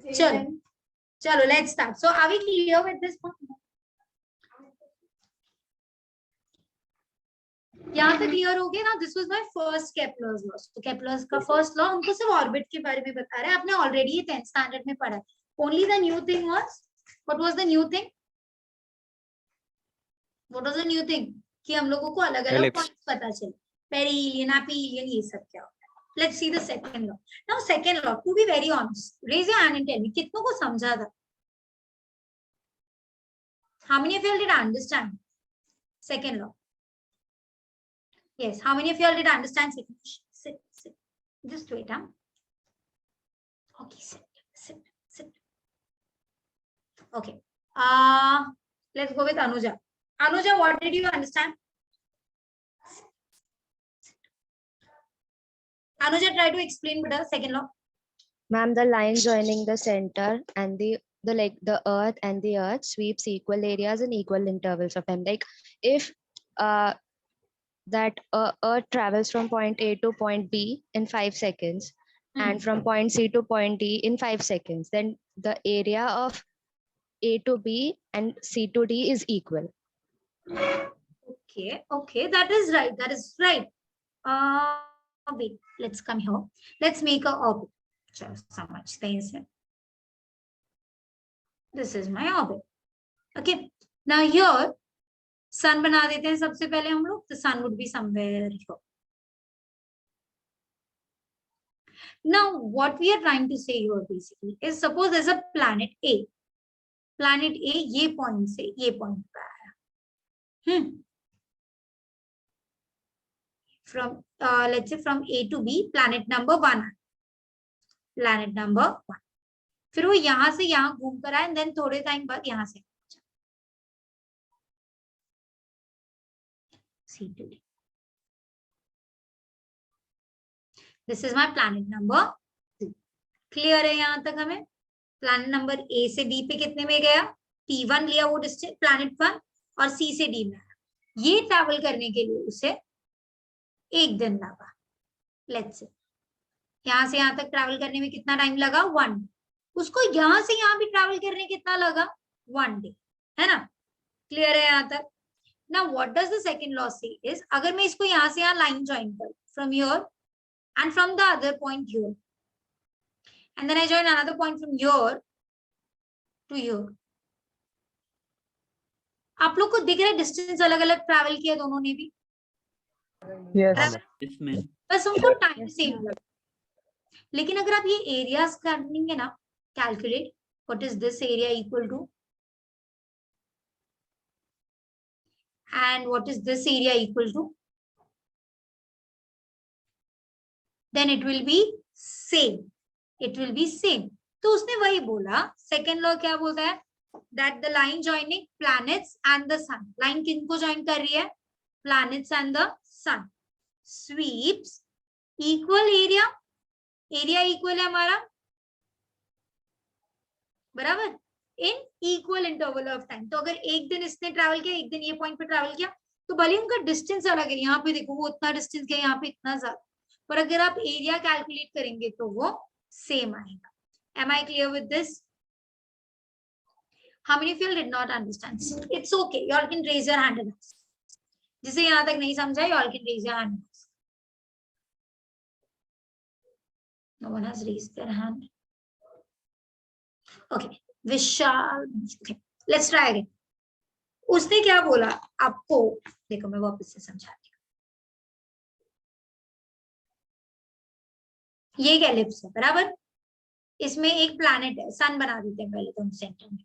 चलो चलो let's start. So are we clear with this point? यहाँ तक क्लियर हो गया ना? This was my first Kepler's law. तो केपलर्स का फर्स्ट लॉ हमको सिर्फ ऑर्बिट के बारे में बता रहा है. आपने ऑलरेडी ये 10th स्टैंडर्ड में पढ़ा है. Only the new thing was, what was the new thing? What was the new thing? कि हम लोगों को अलग अलग Ellipse. पॉइंट्स पता चले. पेरिहिलियन, एपिहिलियन, ये सब क्या होता है. Let's see the second law. Now second law, to be very honest, raise your hand and tell me कितनों को समझा था? How many of you did understand second law? Yes, how many of you all did understand? Sit. Just wait, huh? Okay, sit. Okay. Let's go with Anuja. Anuja, what did you understand? Anuja, try to explain better second law. Ma'am, the line joining the center and the earth and the earth sweeps equal areas in equal intervals of time. Like if that earth travels from point A to point B in 5 seconds and from point C to point D in 5 seconds, then the area of A to B and C to D is equal. Okay, that is right. Wait, let's come here. Let's make a orbit. Just समझते हैं इसे. This is my orbit. Okay, now here सन बना देते हैं सबसे पहले हम लोग. तो sun would be somewhere here. Now what we are trying to say here basically is, suppose there's a planet A. Planet A ये पॉइंट से ये पॉइंट पे आया. From let's say from A to B, planet number 1. Planet number 1. फिर वो यहाँ से यहाँ घूम कर आए, देन थोड़े टाइम बाद यहाँ से C to D. This is my planet number 2. Clear है यहाँ तक हमें? प्लानिट नंबर A से B पे कितने में गया? P1 लिया वो डिस्टेंस प्लानिट 1 और C से D में आया. ये ट्रैवल करने के लिए उसे 1 दिन लगा. लेट्स से यहाँ से यहाँ तक ट्रैवल करने में कितना टाइम लगा? 1 डे. उसको यहाँ से यहाँ भी ट्रैवल करने कितना लगा? 1 डे. है ना? क्लियर है यहाँ तक? Now what does the second law say is, अगर मैं इसको यहाँ से यहाँ लाइन ज्वाइन करूं from here and from the other point here and then I join another point from here to here. आप लोग को दिख रहा है डिस्टेंस अलग अलग ट्रैवल किया दोनों ने भी? Yes. Yes, ma'am. बस उनको टाइम सेम लगा. लेकिन अगर आप ये एरियाज करेंगे ना, calculate what is this area equal to and what is this area equal to, then it will be same. तो उसने वही बोला. सेकेंड लॉ क्या बोलता है? that the line joining planets and the sun, line किनको ज्वाइन कर रही है? planets and the sun sweeps equal area. Area equal है हमारा, बराबर, in equal interval of time. तो अगर एक दिन इसने ट्रैवल किया, एक दिन ये पॉइंट पे ट्रैवल किया, तो भले उनका डिस्टेंस अलग है. यहाँ पे देखो वो उतना डिस्टेंस गया, यहाँ पे इतना ज्यादा, पर अगर आप एरिया कैलकुलेट करेंगे तो वो सेम आएगा. Am I clear with this? How many of you did not understand? It's okay, you all can raise your hand and ask. जिसे यहाँ तक नहीं समझा, you all can raise your hand and ask. No one has raised their hand. Okay, Vishal. okay, let's try again. उसने क्या बोला आपको? देखो मैं वापस से समझाती हूँ. ये एक एलिप्स है, बराबर. इसमें एक प्लैनेट है, सन बना देते हैं पहले तो हम सेंटर में.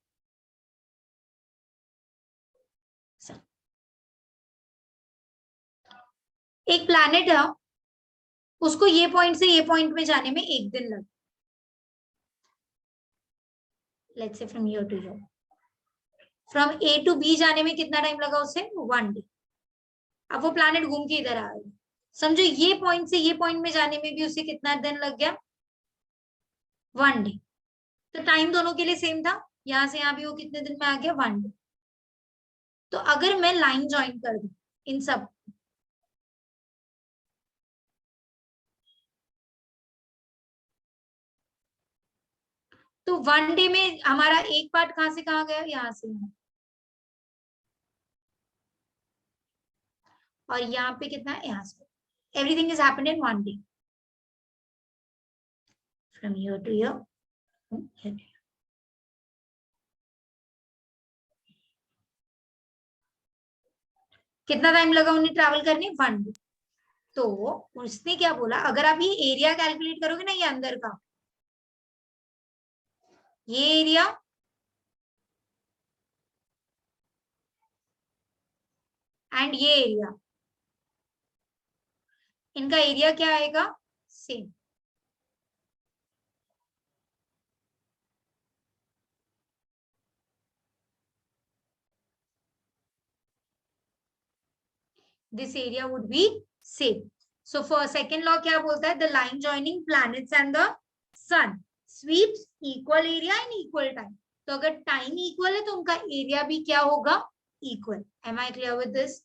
सन. एक प्लैनेट है, उसको ये पॉइंट से ये पॉइंट में जाने में 1 दिन लगा. Let's say from here to here. From A to B जाने में कितना टाइम लगा उसे? 1 डे. अब वो प्लैनेट घूम के इधर आ गया. समझो ये पॉइंट से ये पॉइंट में जाने में भी उसे कितना दिन लग गया? 1 डे। तो टाइम दोनों के लिए सेम था, यहां से यहाँ भी वो कितने दिन में आ गया, 1 डे। तो अगर मैं लाइन ज्वाइन कर दूं इन सब, तो 1 डे में हमारा एक पार्ट कहां से कहां गया, यहां से यहाँ, और यहाँ पे कितना है, यहाँ से। Everything is happened in 1 day from here to here. कितना टाइम लगा उन्हें ट्रैवल करने, 1 डे। तो उसने क्या बोला, अगर आप ये एरिया कैलकुलेट करोगे ना, ये अंदर का ये एरिया एंड ये एरिया, इनका एरिया क्या आएगा, same. This area would be same. So for second law क्या बोलता है, the line joining planets and the sun sweeps equal area in equal time. तो अगर टाइम इक्वल है तो उनका एरिया भी क्या होगा, equal. Am I clear with this?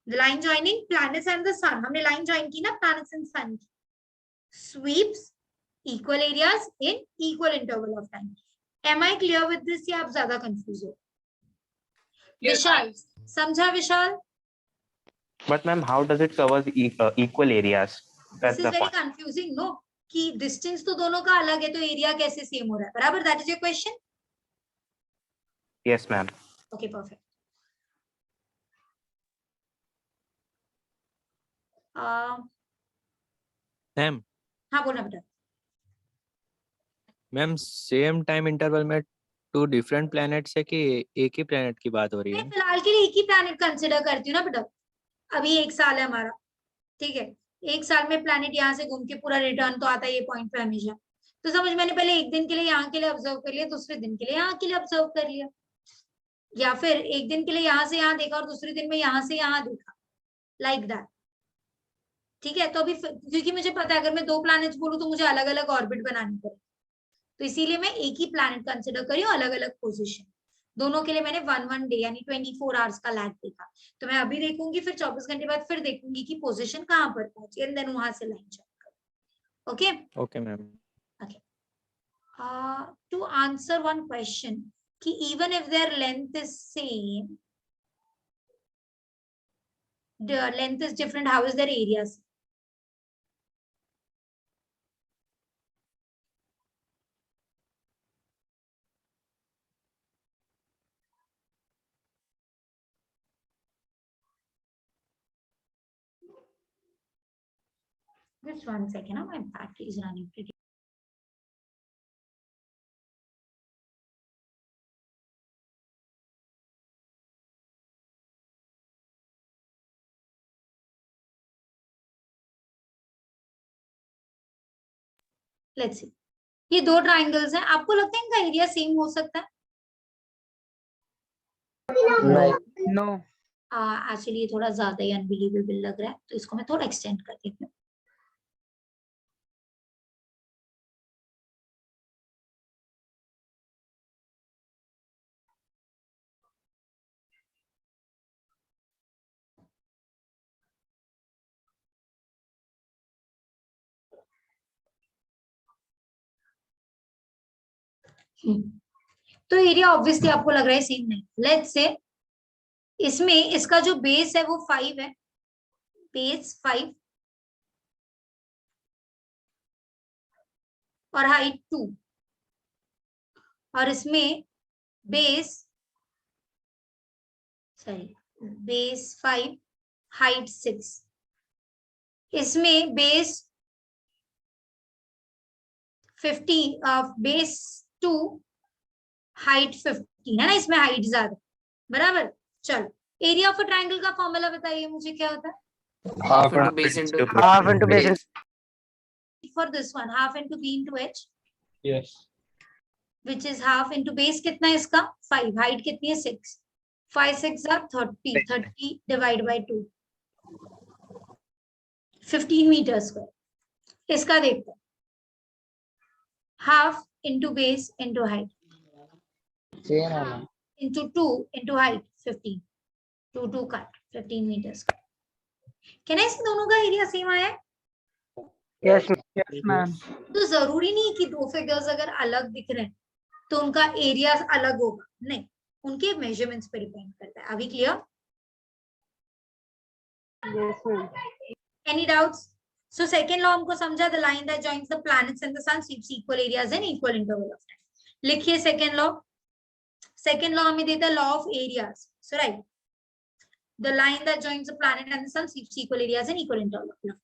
The line joining planets and the sun, हमने लाइन ज्वाइन की ना planets and sun की, sweeps equal areas in equal interval of time. Am I clear with this या आप ज्यादा कंफ्यूज हो? विशाल समझा? विशाल, But ma'am, how does it cover equal areas? this That's is the very point. confusing, no? कि डिस्टेंस तो दोनों का अलग है, तो एरिया कैसे सेम हो रहा है, बराबर? That is your question? Yes, ma'am. Okay perfect. Ma'am हाँ बोलना बेटा। मैम सेम टाइम इंटरवल में 2 डिफरेंट प्लैनेट्स है कि एक ही प्लैनेट की बात हो रही मैं है? फिलहाल के लिए एक ही प्लैनेट कंसिडर करती हूँ ना बेटा, अभी 1 साल है हमारा, ठीक है? 1 साल में प्लैनेट यहाँ से घूम के पूरा रिटर्न तो आता है ये पॉइंट पे हमेशा। तो समझ, मैंने पहले एक दिन के लिए यहाँ के लिए ऑब्जर्व कर लिया, दूसरे दिन के लिए यहाँ के लिए ऑब्जर्व कर लिया, या फिर एक दिन के लिए यहाँ से यहाँ देखा और दूसरे दिन में यहाँ से यहाँ देखा, लाइक दैट। ठीक है? तो अभी क्योंकि मुझे पता है अगर मैं 2 प्लैनेट्स बोलूँ तो मुझे अलग अलग ऑर्बिट बनानी पड़ेगी, तो इसीलिए मैं एक ही प्लैनेट कंसिडर करी हूँ, अलग अलग पोजिशन। दोनों के लिए मैंने 1 डे यानी 24 आवर्स का लैग देखा। तो मैं अभी देखूंगी, फिर 24 घंटे बाद फिर देखूंगी कि पोजीशन कहाँ पर पहुंची, एंड देन वहां से लाइन चेक करूं। Okay okay ma'am. Okay. To answer one question कि even if their length is same, the length is different, how is their areas? Just 1 second, my battery is running pretty. Let's see. ये 2 ट्राइंगल्स हैं, आपको लगता है इनका एरिया सेम हो सकता है? No. एक्चुअली ये थोड़ा ज्यादा ही अनबिलीवेबल लग रहा है, तो इसको मैं थोड़ा एक्सटेंड कर देती हूँ। तो एरिया ऑब्वियसली आपको लग रहा है सेम नहीं। लेट्स से इसमें इसका जो बेस है वो 5 है, बेस 5 और हाइट 2, और इसमें बेस 5 हाइट 6, इसमें बेस 15 बेस 2 हाइट 15 है ना, इसमें हाइट ज्यादा, बराबर? चलो एरिया ऑफ अ ट्रायंगल का फॉर्मूला बताइए मुझे, क्या होता है? Half into base into Half into base. For this one, half into b into h, Yes. which is half into base कितना है इसका 5, हाइट कितनी है 6, 5 6 are 30, 30 divide by 2, 15 metre square. इसका देखते हैं, half into base into height Same है ma'am. into 2 into height 15. 2 cut 15 meters. Can I see दोनों का एरिया सेम आया है? Yes ma'am. तो जरूरी नहीं है कि दो फिगर्स अगर अलग दिख रहे हैं तो उनका एरिया अलग होगा, नहीं, उनके मेजरमेंट्स पे डिपेंड करता है. अभी clear? Yes, ma'am. Any doubts? So second law हमको समझा, the line that joins the planets and the sun sweeps equal areas in equal interval of time. लिखिए second law. Second law हमें देता है law of areas. So right, the line that joins the planet and the sun sweeps equal areas in equal interval of time.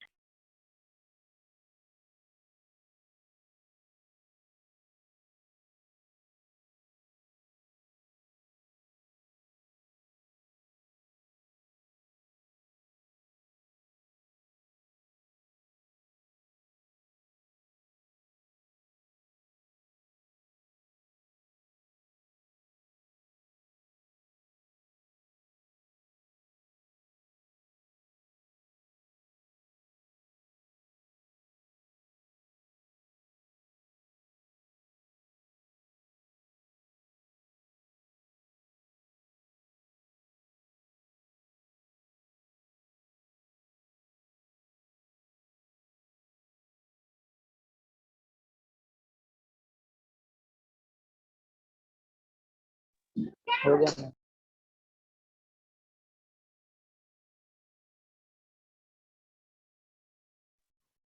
हो गया ma'am.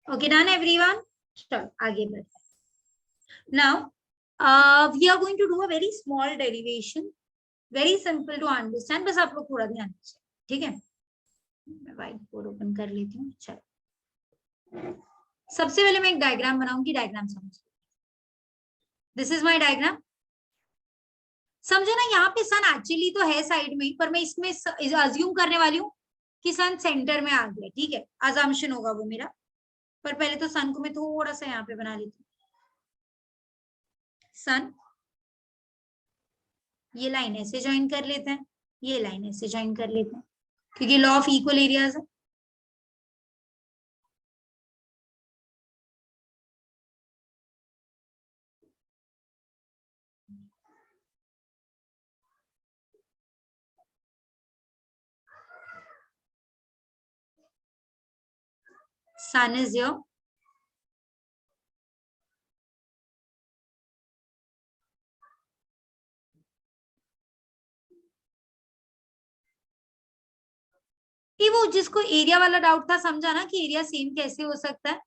Okay, done everyone? Sure, आगे बढ़ते हैं. Now, we are going to do a very small derivation, very simple to understand. बस आप लोग थोड़ा ध्यान दीजिए, ठीक है? मैं व्हाइट बोर्ड ओपन कर लेती हूँ. चलो, सबसे पहले मैं एक डायग्राम बनाऊंगी. डायग्राम समझिए. This is my diagram. समझो ना, यहाँ पे सन एक्चुअली तो है साइड में, पर मैं इसमें अज्यूम करने वाली हूँ कि सन सेंटर में आ गया. ठीक है, अजम्पशन होगा वो मेरा. पर पहले तो सन को मैं थोड़ा सा यहाँ पे बना लेती हूँ. सन, ये लाइन ऐसे ज्वाइन कर लेते हैं, ये लाइन ऐसे ज्वाइन कर लेते हैं, क्योंकि लॉ ऑफ इक्वल एरियाज है. Sun is here. ये वो जिसको एरिया वाला डाउट था, समझा ना कि एरिया सेम कैसे हो सकता है?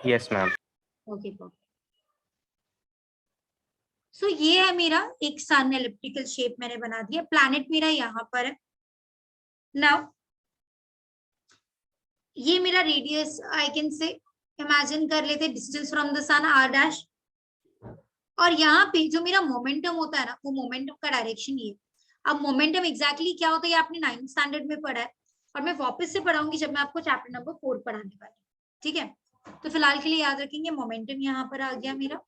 Yes, ma'am. Okay, perfect. सो ये है मेरा एक सन एलिप्टिकल शेप मैंने बना दिया. प्लैनेट मेरा यहाँ पर है. नाउ ये मेरा radius, I can say imagine कर लेते, distance from the sun R dash. और यहाँ पे जो मेरा मोमेंटम होता है ना, वो मोमेंटम का डायरेक्शन ये. अब मोमेंटम एग्जैक्टली क्या होता है, ये आपने 9th स्टैंडर्ड में पढ़ा है, और मैं वापस से पढ़ाऊंगी जब मैं आपको चैप्टर नंबर 4 पढ़ाने वाली. ठीक है, तो फिलहाल के लिए याद रखेंगे मोमेंटम यहाँ पर आ गया मेरा.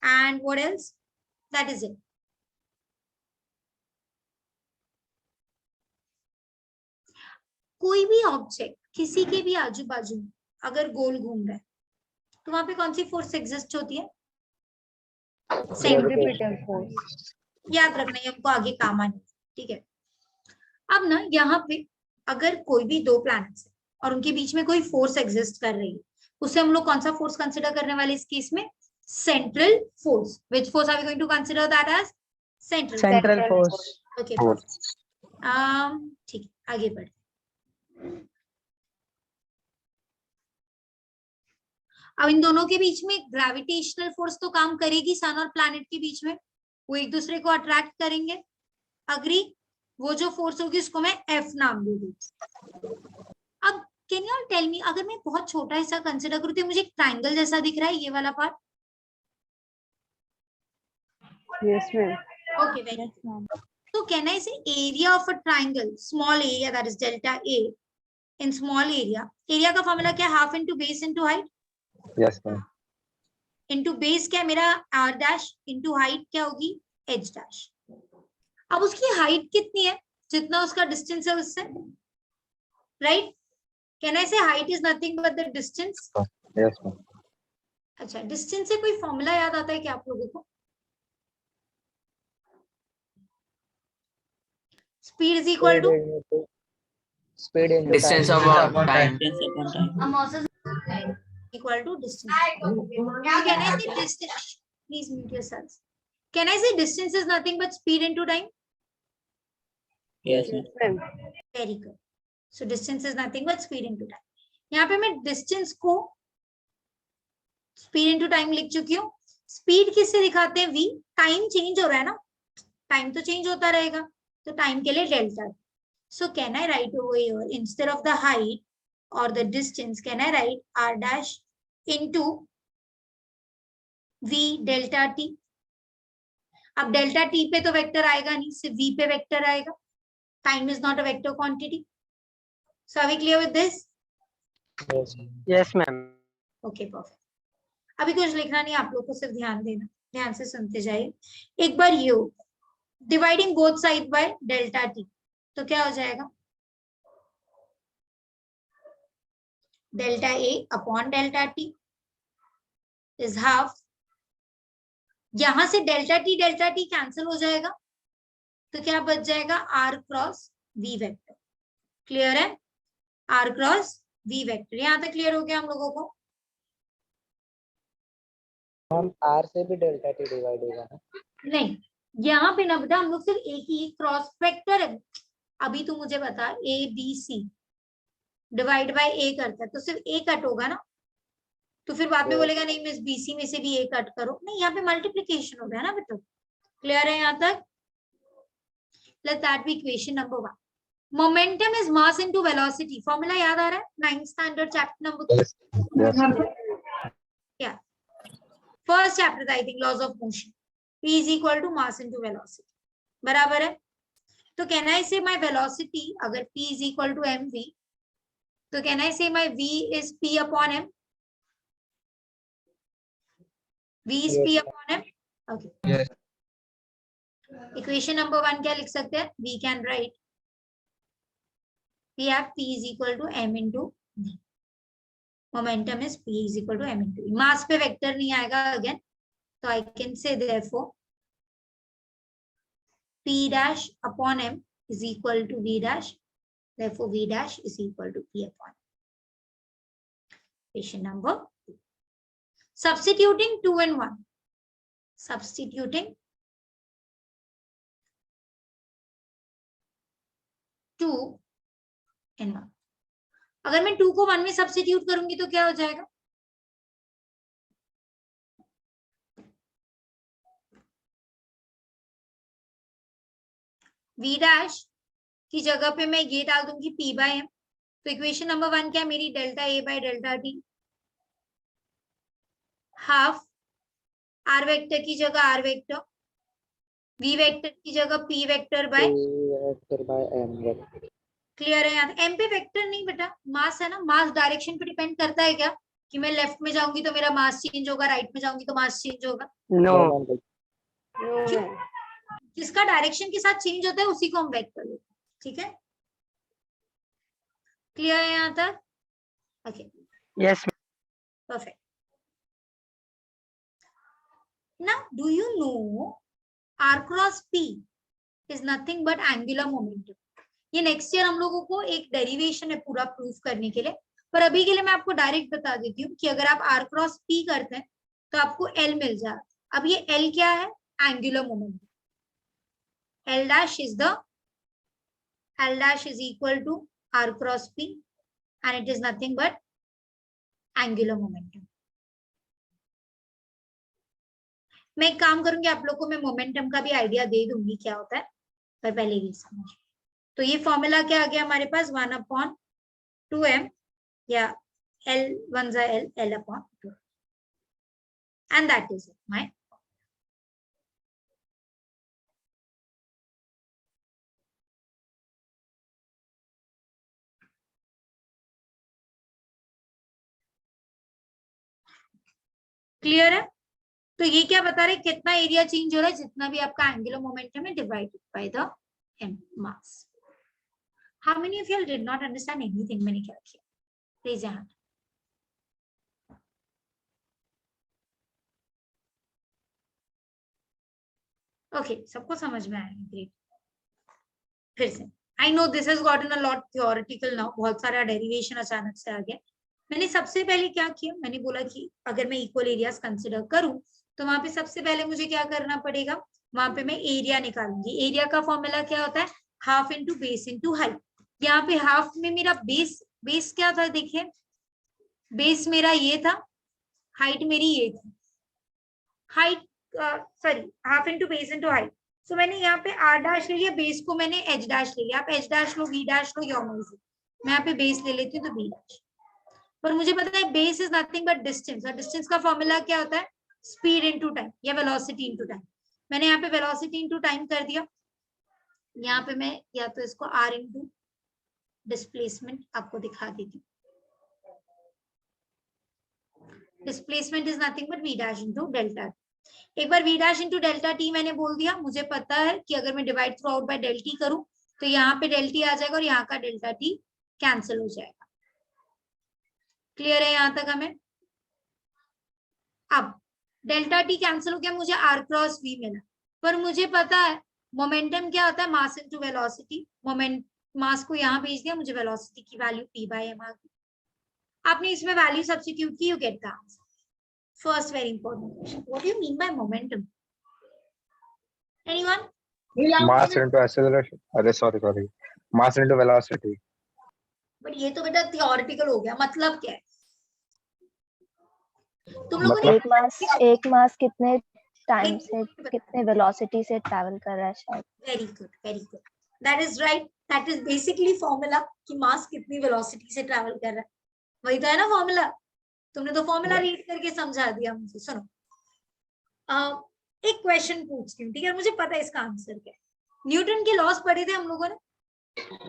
And what else, that is it. कोई भी ऑब्जेक्ट किसी के भी आजू बाजू अगर गोल घूम रहा है तो वहां पे कौन सी फोर्स एग्जिस्ट होती है? Centripetal force. याद रखना, ये हमको आगे काम आने. ठीक है, अब ना यहाँ पे अगर कोई भी दो प्लैनेट्स है और उनके बीच में कोई फोर्स एग्जिस्ट कर रही है, उसे हम लोग कौन सा फोर्स कंसिडर करने वाले इस केस में? Central force. Which force are we going to consider that as? Central Force. Okay, ठीक है, आगे बढ़. अब इन दोनों के बीच में ग्रेविटेशनल फोर्स तो काम करेगी. सन और प्लैनेट के बीच में वो एक दूसरे को अट्रैक्ट करेंगे. अग्री? वो जो फोर्स होगी उसको मैं एफ नाम दूंगी. अब कैन यू टेल मी, अगर मैं बहुत छोटा हिस्सा कंसिडर करूं तो मुझे एक ट्राइंगल जैसा दिख रहा है, ये वाला part. Yes, ma'am. Okay, very good. So can I say area of a triangle, small area, that is delta A, in small area. Area का फॉर्मूला क्या है? Half into base into height. Yes, ma'am. Into base क्या है मेरा? R dash. इंटू हाइट क्या होगी? H dash. अब उसकी हाइट कितनी है? जितना उसका डिस्टेंस है उससे, राइट? कैन आई से height is nothing but the distance? Yes, ma'am. अच्छा, डिस्टेंस से कोई फॉर्मूला याद आता है क्या आप लोगों को? Speed is equal to Speed into Distance time. of time. Distance upon time. Equal to distance. Can I say distance, please mute yourself. Can I say distance is nothing but speed into time? Yes, Yes, ma'am. ma'am. Very good. So distance is nothing but speed into time. यहाँ पे मैं डिस्टेंस को स्पीड इनटू टाइम लिख चुकी हूँ. स्पीड किससे दिखाते हैं? v. टाइम चेंज हो रहा है ना, टाइम तो चेंज होता रहेगा, तो टाइम के लिए delta. So can I write over here instead of the height और the distance, can I write r dash into v delta t. अब डेल्टा t पे तो वेक्टर आएगा नहीं, सिर्फ v पे वेक्टर आएगा. Time is not a vector quantity. So are we clear with this? Yes, ma'am. Okay, perfect. अभी कुछ लिखना नहीं, आप लोग को सिर्फ ध्यान देना, ध्यान से सुनते जाइए. एक बार you dividing both side by delta T, तो क्या हो जाएगा? Delta A upon delta T is half. यहां से डेल्टा टी कैंसिल हो जाएगा, तो क्या बच जाएगा? R cross V vector. Clear है? R cross V vector. यहां तक क्लियर हो गया हम लोगों को? हम R से भी डेल्टा टी डिवाइड होगा ना? नहीं, यहाँ पे ना बेटा हम लोग सिर्फ एक ही क्रॉस वेक्टर है. अभी तू मुझे बता, A B C divide by A करता है तो सिर्फ ए कट होगा ना, तो फिर बाद में बोलेगा नहीं मिस बीसी में से भी ए कट करो. नहीं, यहाँ पे मल्टीप्लीकेशन हो गया ना बेटा. क्लियर है यहाँ तक? Let's that be equation number 1. Momentum is mass into velocity. Formula याद आ रहा है? 9th standard chapter number 2. या first chapter I think, laws of motion. P is equal to mass into velocity. बराबर है? तो कैन आई से माई वेलोसिटी, अगर P is equal to mv, तो कैन आई से माई v is P upon m? v is P upon m. Okay. Yes. Equation number 1 क्या लिख सकते हैं? We can write, we have P is equal to m into v. Momentum is P is equal to m into v. Mass पे वेक्टर नहीं आएगा again, so I can say therefore P dash upon m is equal to v dash. Therefore v dash is equal to P upon m. Equation number 2. Substituting 2 and 1. Substituting 2 and 1. अगर मैं 2 को 1 में सब्स्टिट्यूट करूंगी तो क्या हो जाएगा? v डैश की जगह पे मैं ये डाल दूंगी p बाय m. तो इक्वेशन नंबर 1 क्या मेरी? Delta a by delta t half r vector की जगह r वेक्टर, v वेक्टर की जगह p vector by m vector. Clear है? यहाँ m पे वेक्टर नहीं बेटा, मास है ना. मास डायरेक्शन पे डिपेंड करता है क्या कि मैं लेफ्ट में जाऊंगी तो मेरा मास चेंज होगा, राइट में जाऊंगी तो मास चेंज होगा? No, क्यों? ma'am. जिसका डायरेक्शन के साथ चेंज होता है उसी को हम वेक्टर लेते हैं. ठीक है? क्लियर है यहाँ तक? Okay, Yes, perfect. Now, do you know r cross p is nothing but angular momentum? ये नेक्स्ट ईयर हम लोगों को एक डेरिवेशन है पूरा प्रूफ करने के लिए, पर अभी के लिए मैं आपको डायरेक्ट बता देती हूँ कि अगर आप r क्रॉस p करते हैं तो आपको l मिल जाए. अब ये l क्या है? Angular momentum. l dash is equal to r cross p and it is nothing but angular momentum. मैं एक काम करूंगी, आप लोग को मैं मोमेंटम का भी आइडिया दे दूंगी क्या होता है, पर पहले ये समझ. तो ये फॉर्मूला क्या आ गया हमारे पास? 1/2m या l 1 जा l upon 2, and that is it. My clear है? तो ये क्या बता रहे, कितना एरिया चेंज हो रहा है? जितना भी आपका एंगुलर मोमेंटम है divided by the m mass. How many of you did not understand anything? मैंने क्या किया? Raise your hand. ओके सबको समझ में आया, ग्रेट। फिर से I know this has gotten a lot theoretical now, बहुत सारा डेरिवेशन अचानक से आ गया। मैंने सबसे पहले क्या किया, मैंने बोला कि अगर मैं इक्वल एरियाज कंसिडर करूं तो वहां पे सबसे पहले मुझे क्या करना पड़ेगा, वहां पे मैं एरिया निकालूंगी। एरिया का फॉर्मूला क्या होता है, half into base into height. यहाँ पे हाफ में मेरा बेस क्या था, देखिए बेस मेरा ये था, हाइट मेरी ये थी, height sorry half into base into height. So मैंने यहाँ पे आर डैश ले लिया, बेस को मैंने एच डैश ले लिया। आप एच डैश लो, बी डैश लो, या से मैं यहाँ पे बेस ले लेती हूँ तो बी डैश। पर मुझे पता है base is nothing but distance, और डिस्टेंस का फॉर्मूला क्या होता है, स्पीड इनटू टाइम या वेलोसिटी इनटू टाइम। मैंने यहाँ पे वेलोसिटी इनटू टाइम कर दिया। यहाँ पे मैं या तो इसको आर इनटू डिस्प्लेसमेंट आपको दिखा देती हूँ। Displacement is nothing but V dash into delta. एक बार V dash into delta T मैंने बोल दिया। मुझे पता है कि अगर मैं divide throughout by del T करूं तो यहाँ पे डेल टी आ जाएगा और यहाँ का डेल्टा टी कैंसिल हो जाएगा। क्लियर है यहाँ तक हमें? अब डेल्टा टी कैंसिल हो गया, मुझे आर क्रॉस वी मिला। पर मुझे पता है मोमेंटम क्या होता है, मास इनटू वेलोसिटी। मोमेंट मास को यहाँ भेज दिया, मुझे वेलोसिटी की वैल्यू पी बाय एम आ गई। आपने इसमें वैल्यू सब्स्टिट्यूट की, you get the answer. First very important question. What do you mean by momentum? Anyone? Mass into acceleration. अरे sorry. Mass into velocity. But ये तो बेटा theoretical हो गया, मतलब क्या है? तुम लोगों मतलब ने एक मास कितने टाइम से, कितने वेलोसिटी से ट्रैवल कर रहा है शायद। Very good. That is right. That is basically formula कि मास कितनी वेलोसिटी से ट्रैवल कर रहा है। वही तो है ना फॉर्मूला। तुमने तो फॉर्मूला रीड करके समझा दिया मुझे। सुनो एक क्वेश्चन पूछती हूँ, ठीक है? मुझे पता है इसका आंसर क्या है। न्यूटन के लॉस पढ़े थे हम लोगों ने?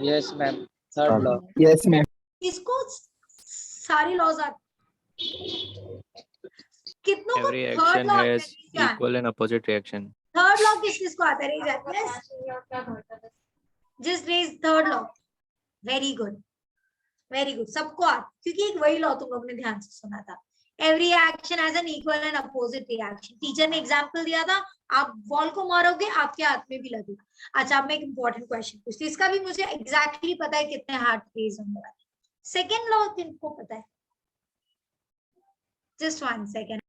Yes, ma'am. Third law. Yes, ma'am. इसको सारे लॉज आते, कितनों को Every third action law has equal and opposite reaction. Third law किसको आता है? Yes, just raise third law. Very good सबको आता, क्योंकि एक वही लॉ तुम लोगों ने ध्यान से सुना था। Every action has an equal and opposite reaction. Teacher ने एग्जांपल दिया था, आप बॉल को मारोगे आपके हाथ में भी लगेगा। अच्छा, अब मैं एक इंपॉर्टेंट क्वेश्चन पूछती हूँ, इसका भी मुझे एग्जैक्टली पता है कितने हार्ट रेज होने वाले। सेकेंड लॉ किनको पता है? Just 1 second.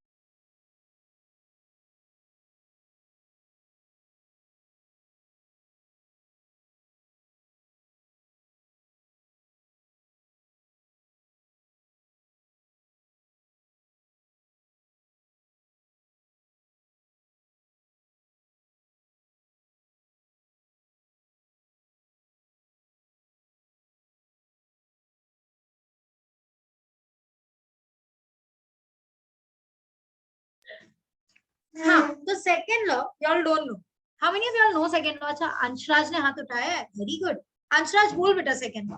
हाँ, तो second law y'all don't know. How many of y'all know second law? अच्छा, अंशराज ने हाथ उठाया है, वेरी गुड। अंशराज बोल बेटा second law.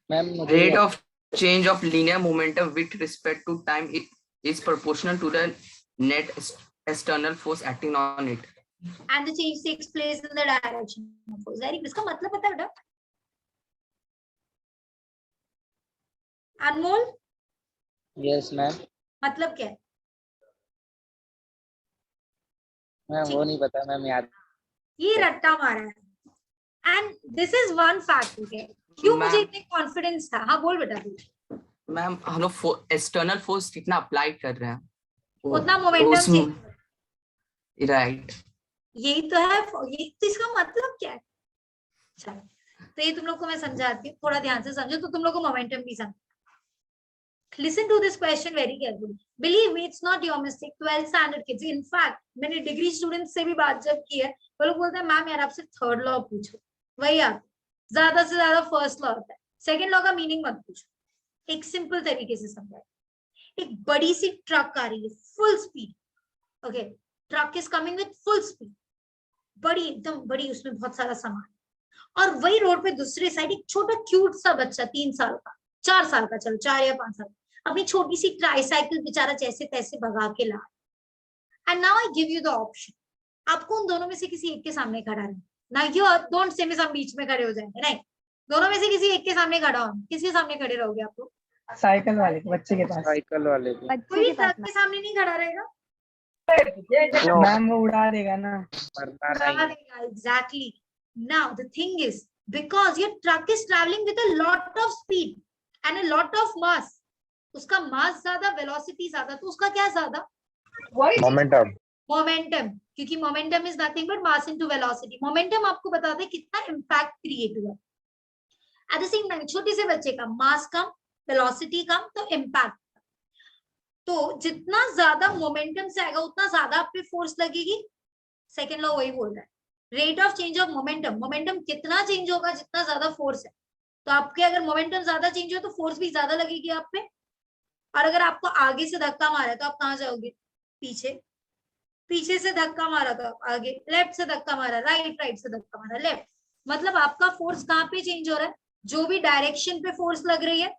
Ma'am, Rate of change of linear momentum with respect to time is proportional to the net external force acting on it. And the change takes place in the direction of force. Very good. इसका मतलब पता है बेटा? अनमोल, yes, ma'am. मतलब क्या है? मैम वो नहीं पता, मैम याद। ये रट्टा मारा है। And this is one fact, okay? क्यों मुझे इतने कॉन्फिडेंस था? हाँ बोल बेटा। मैम हम लोग एक्सटर्नल फोर्स कितना अप्लाई कर रहे हैं, उतना मोमेंटम से, राइट? यही तो है। ये तो इसका मतलब क्या है? चलो, तो ये तुम लोग को मैं समझाती हूँ, थोड़ा ध्यान से समझो तो तुम लोग को मोमेंटम भी समझ। Listen to this question very carefully. Believe me, it's not your mistake. 12th standard kids. In fact, मैंने डिग्री स्टूडेंट से भी बात जब की है, वो लोग बोलते हैं मैम यार आपसे थर्ड लॉ पूछो। वही आप ज्यादा से ज्यादा फर्स्ट लॉ होता है, सेकंड लॉ का मीनिंग मत पूछो। एक सिंपल तरीके से समझा। एक बड़ी सी ट्रक आ रही है full speed, okay? Truck is coming with full speed, बड़ी एकदम बड़ी, उसमें बहुत सारा सामान। और वही रोड पे दूसरे साइड एक छोटा क्यूट सा बच्चा, 3 साल का, 4 साल का, चलो 4 या 5 साल, अपनी छोटी सी ट्राईसाइकिल बेचारा जैसे तैसे भगा के ला। And now I give you the option, आपको उन दोनों में से किसी एक के सामने खड़ा रहना। ना यू डोंट से हम बीच में खड़े हो जाएंगे, नहीं, दोनों में से किसी एक के सामने खड़ा हो। किसके सामने खड़े रहोगे आप लोग? साइकिल वाले बच्चे के पास। साइकिल वाले को। कोई ट्रक के सामने नहीं खड़ा रहेगा। मैम वो उड़ा देगा ना, मरना नहीं। Exactly. Now the thing is, because your truck is traveling with a lot of speed and a lot of mass, उसका mass ज्यादा, velocity ज्यादा, तो उसका क्या ज्यादा? मोमेंटम। मोमेंटम, क्योंकि momentum is nothing but mass into velocity. Momentum आपको बता दे कितना इम्पैक्ट क्रिएट हुआ। एट द सेम टाइम छोटे से बच्चे का मास कम, वेलोसिटी कम, तो इम्पैक्ट। तो जितना ज्यादा मोमेंटम से आएगा उतना ज्यादा आप पे फोर्स लगेगी। सेकेंड लॉ वही बोल रहा है, rate of change of momentum. Momentum कितना चेंज होगा जितना ज्यादा फोर्स है। तो आपके अगर मोमेंटम ज्यादा चेंज हो तो फोर्स भी ज्यादा लगेगी आप पे। और अगर आपको आगे से धक्का मारा तो आप कहाँ जाओगे? पीछे। पीछे से धक्का मारा तो आप आगे, लेफ्ट से धक्का मारा राइट, राइट से धक्का मारा लेफ्ट। मतलब आपका फोर्स कहाँ पे चेंज हो रहा है? जो भी डायरेक्शन पे फोर्स लग रही है,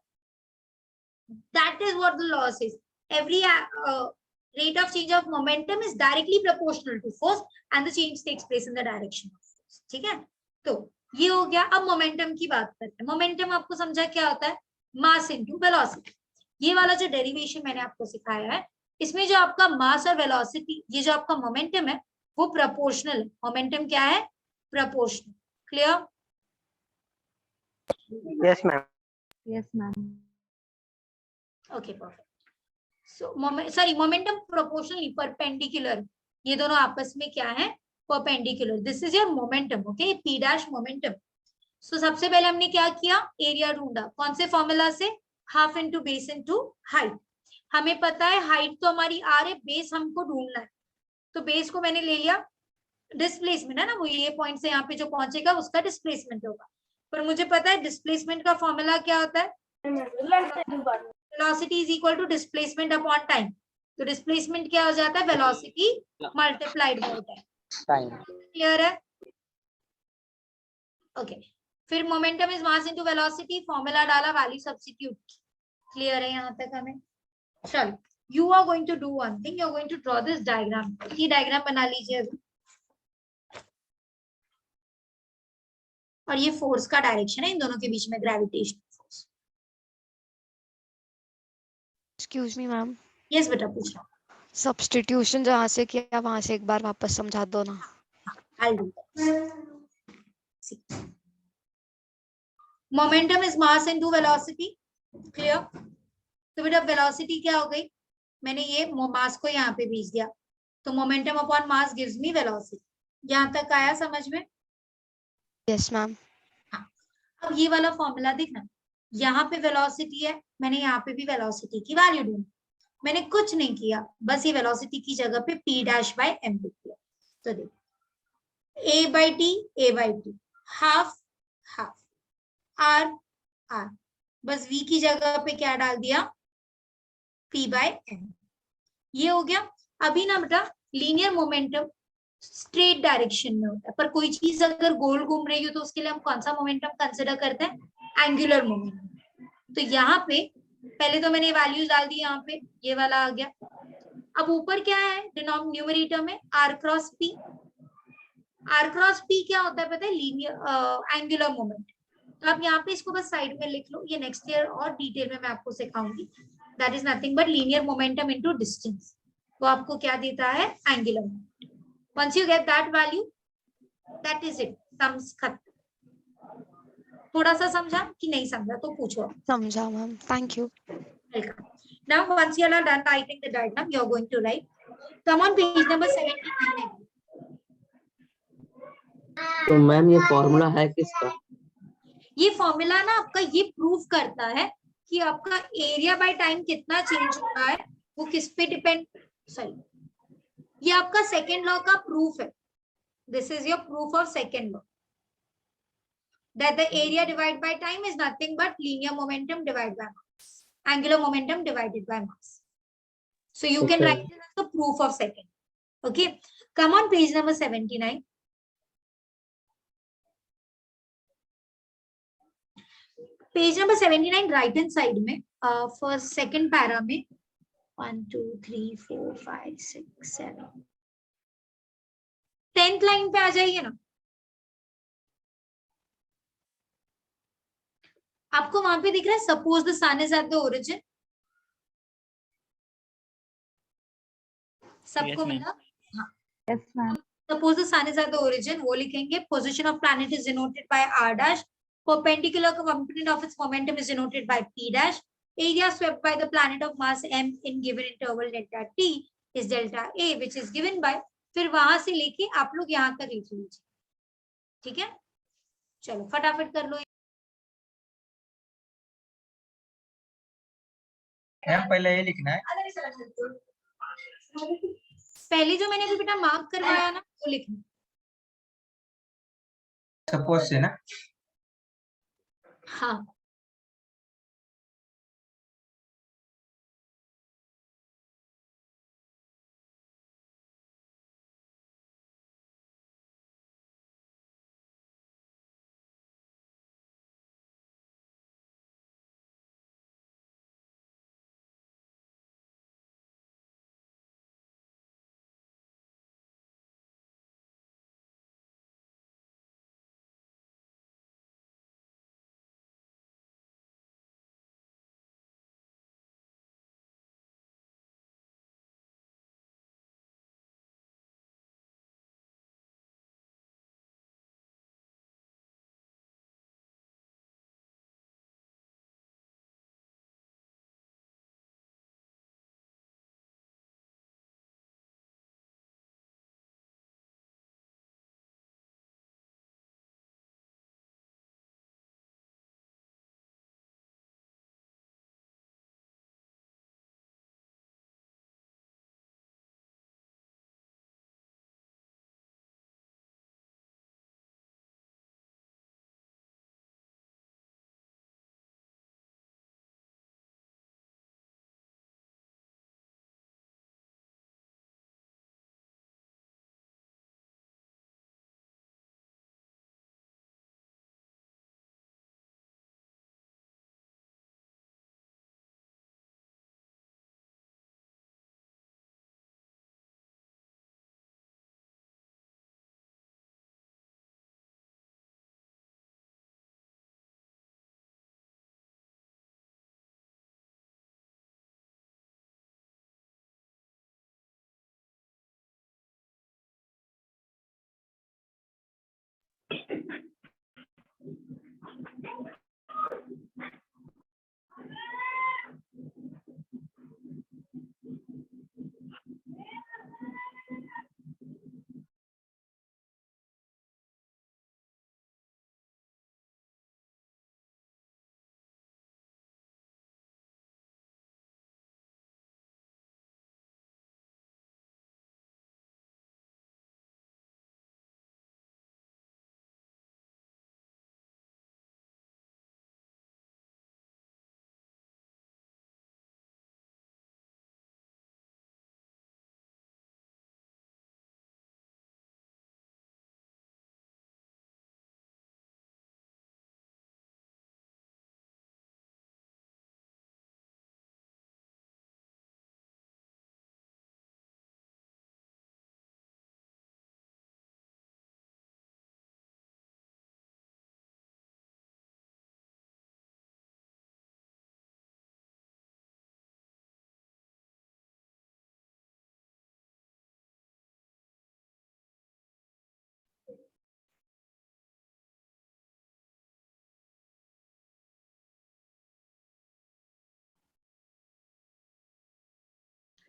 that is what the law says. Every rate of change of momentum is directly proportional to force and the change takes place in the direction of force। ठीक है, तो ये हो गया। अब मोमेंटम की बात करते हैं। मोमेंटम आपको समझा क्या होता है? मास इनटू वेलोसिटी। ये वाला जो डेरिवेशन मैंने आपको सिखाया है, इसमें जो आपका मास और वेलोसिटी, ये जो आपका मोमेंटम है वो प्रोपोर्शनल है। मोमेंटम क्या है? Proportional. Clear? Yes ma'am. Yes, ma'am. Okay, perfect. So momentum proportionally perpendicular, ये दोनों आपस में क्या है? Perpendicular. This is your momentum, okay, P dash momentum. So सबसे पहले हमने क्या किया? एरिया ढूंढा। कौन से फॉर्मूला से? Half into base into height. हमें पता है हाइट तो हमारी आर है, बेस हमको ढूंढना है। तो बेस को मैंने ले लिया, डिस्प्लेसमेंट है ना, वो ये पॉइंट से यहाँ पे जो पहुंचेगा उसका डिस्प्लेसमेंट होगा। पर मुझे पता है डिस्प्लेसमेंट का फॉर्मूला क्या होता है? Velocity is equal to displacement upon time. तो डिस्प्लेसमेंट क्या हो जाता है? Velocity multiplied by time. Clear है? ओके, फिर momentum is mass into velocity, formula डाला, वैल्यू सब्स्टिट्यूट। क्लियर है यहाँ तक हमें? चलो, you are going to do one thing, you are going to draw this diagram. ये डायग्राम बना लीजिए अभी। और ये फोर्स का डायरेक्शन है इन दोनों के बीच में, gravitational force. Excuse me ma'am, yes बेटा, पूछ लो। सब्स्टिट्यूशन जहाँ से किया वहां से एक बार वापस समझा दो ना। I'll do that. See. Momentum is mass into velocity. Clear? तो बेटा वेलोसिटी क्या हो गई? मैंने ये मास को यहाँ पे भेज दिया, तो momentum upon mass gives me velocity. यहाँ तक आया समझ में? Yes ma'am. हाँ, अब ये वाला फॉर्मूला देखना, यहाँ पे वेलोसिटी है, मैंने यहाँ पे भी वेलोसिटी की वैल्यू ढूंढी। मैंने कुछ नहीं किया, बस ये वेलोसिटी की जगह पे p डैश बाय m लिख दिया। तो देखो a by t, half half, r, बस v की जगह पे क्या डाल दिया? p by m। ये हो गया। अभी ना बेटा, लीनियर मोमेंटम स्ट्रेट डायरेक्शन में होता है, पर कोई चीज अगर गोल घूम रही हो तो उसके लिए हम कौन सा मोमेंटम कंसिडर करते हैं? Angular momentum. तो यहाँ पे पहले तो मैंने वैल्यूज डाल दी, यहाँ पे ये वाला आ गया। अब ऊपर क्या है न्यूमरेटर में? r cross p। r cross p क्या होता है पता है? Linear angular moment. तो आप यहाँ पे इसको बस साइड में लिख लो, ये नेक्स्ट ईयर और डिटेल में मैं आपको सिखाऊंगी। That is nothing but linear momentum into distance. वो आपको क्या देता है? Angular momentum. Once you get that value, that is it, sums खत्म। थोड़ा सा समझा कि नहीं समझा तो पूछो। समझा ma'am, thank you. Welcome. Now, once you are done writing the diagram, you are going to write. Come on, page number 79. तो मैम ये फॉर्मूला है किसका? ये फॉर्मूला ना आपका ये प्रूव करता है कि आपका एरिया बाय टाइम कितना चेंज हो रहा है, वो किस पे डिपेंड। सॉरी, ये आपका सेकेंड लॉ का प्रूफ है। This is your proof of second law, that the area divided by time is nothing but linear momentum divided by mass, angular momentum divided by mass. So you can write this as the proof of second. Okay, come on, page number 79. Page number 79 right hand side में first second para में 1 2 3 4 5 6 7 10th line पे आ जाइए ना। आपको वहां पे दिख रहा है suppose the sun is at the origin. सबको ma'am. मिला? हाँ. Yes, ma'am. Suppose the sun is at the origin, वो लिखेंगे. Position of planet is denoted by r dash. Perpendicular component of its momentum is denoted by p dash. Area swept by the planet of mass m in given interval delta t is delta a, which is given by. फिर वहां से लेके आप लोग यहाँ तक लिख लीजिए. ठीक है, चलो फटाफट कर लो. पहले ये लिखना है. पहले जो मैंने अभी बेटा मार्क करवाया ना वो लिखना. सपोज से ना. हाँ.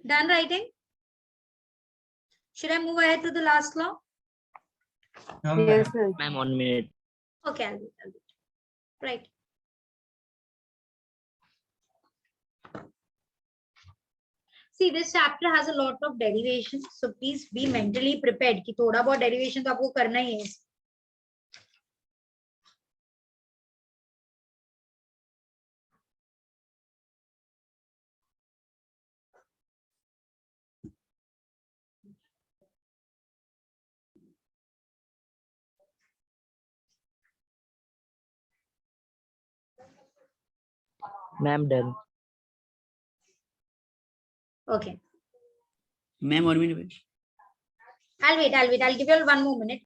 Done writing? Should I move ahead to the last law? Yes, sir. Ma'am, 1 minute. Okay, I'll do it. Right. See, this chapter has a lot of derivations, so please be mentally prepared कि थोड़ा बहुत derivation तो आपको करना ही है. Ma'am, done. Okay. Ma'am, 1 minute. I'll wait. I'll give you all 1 more minute.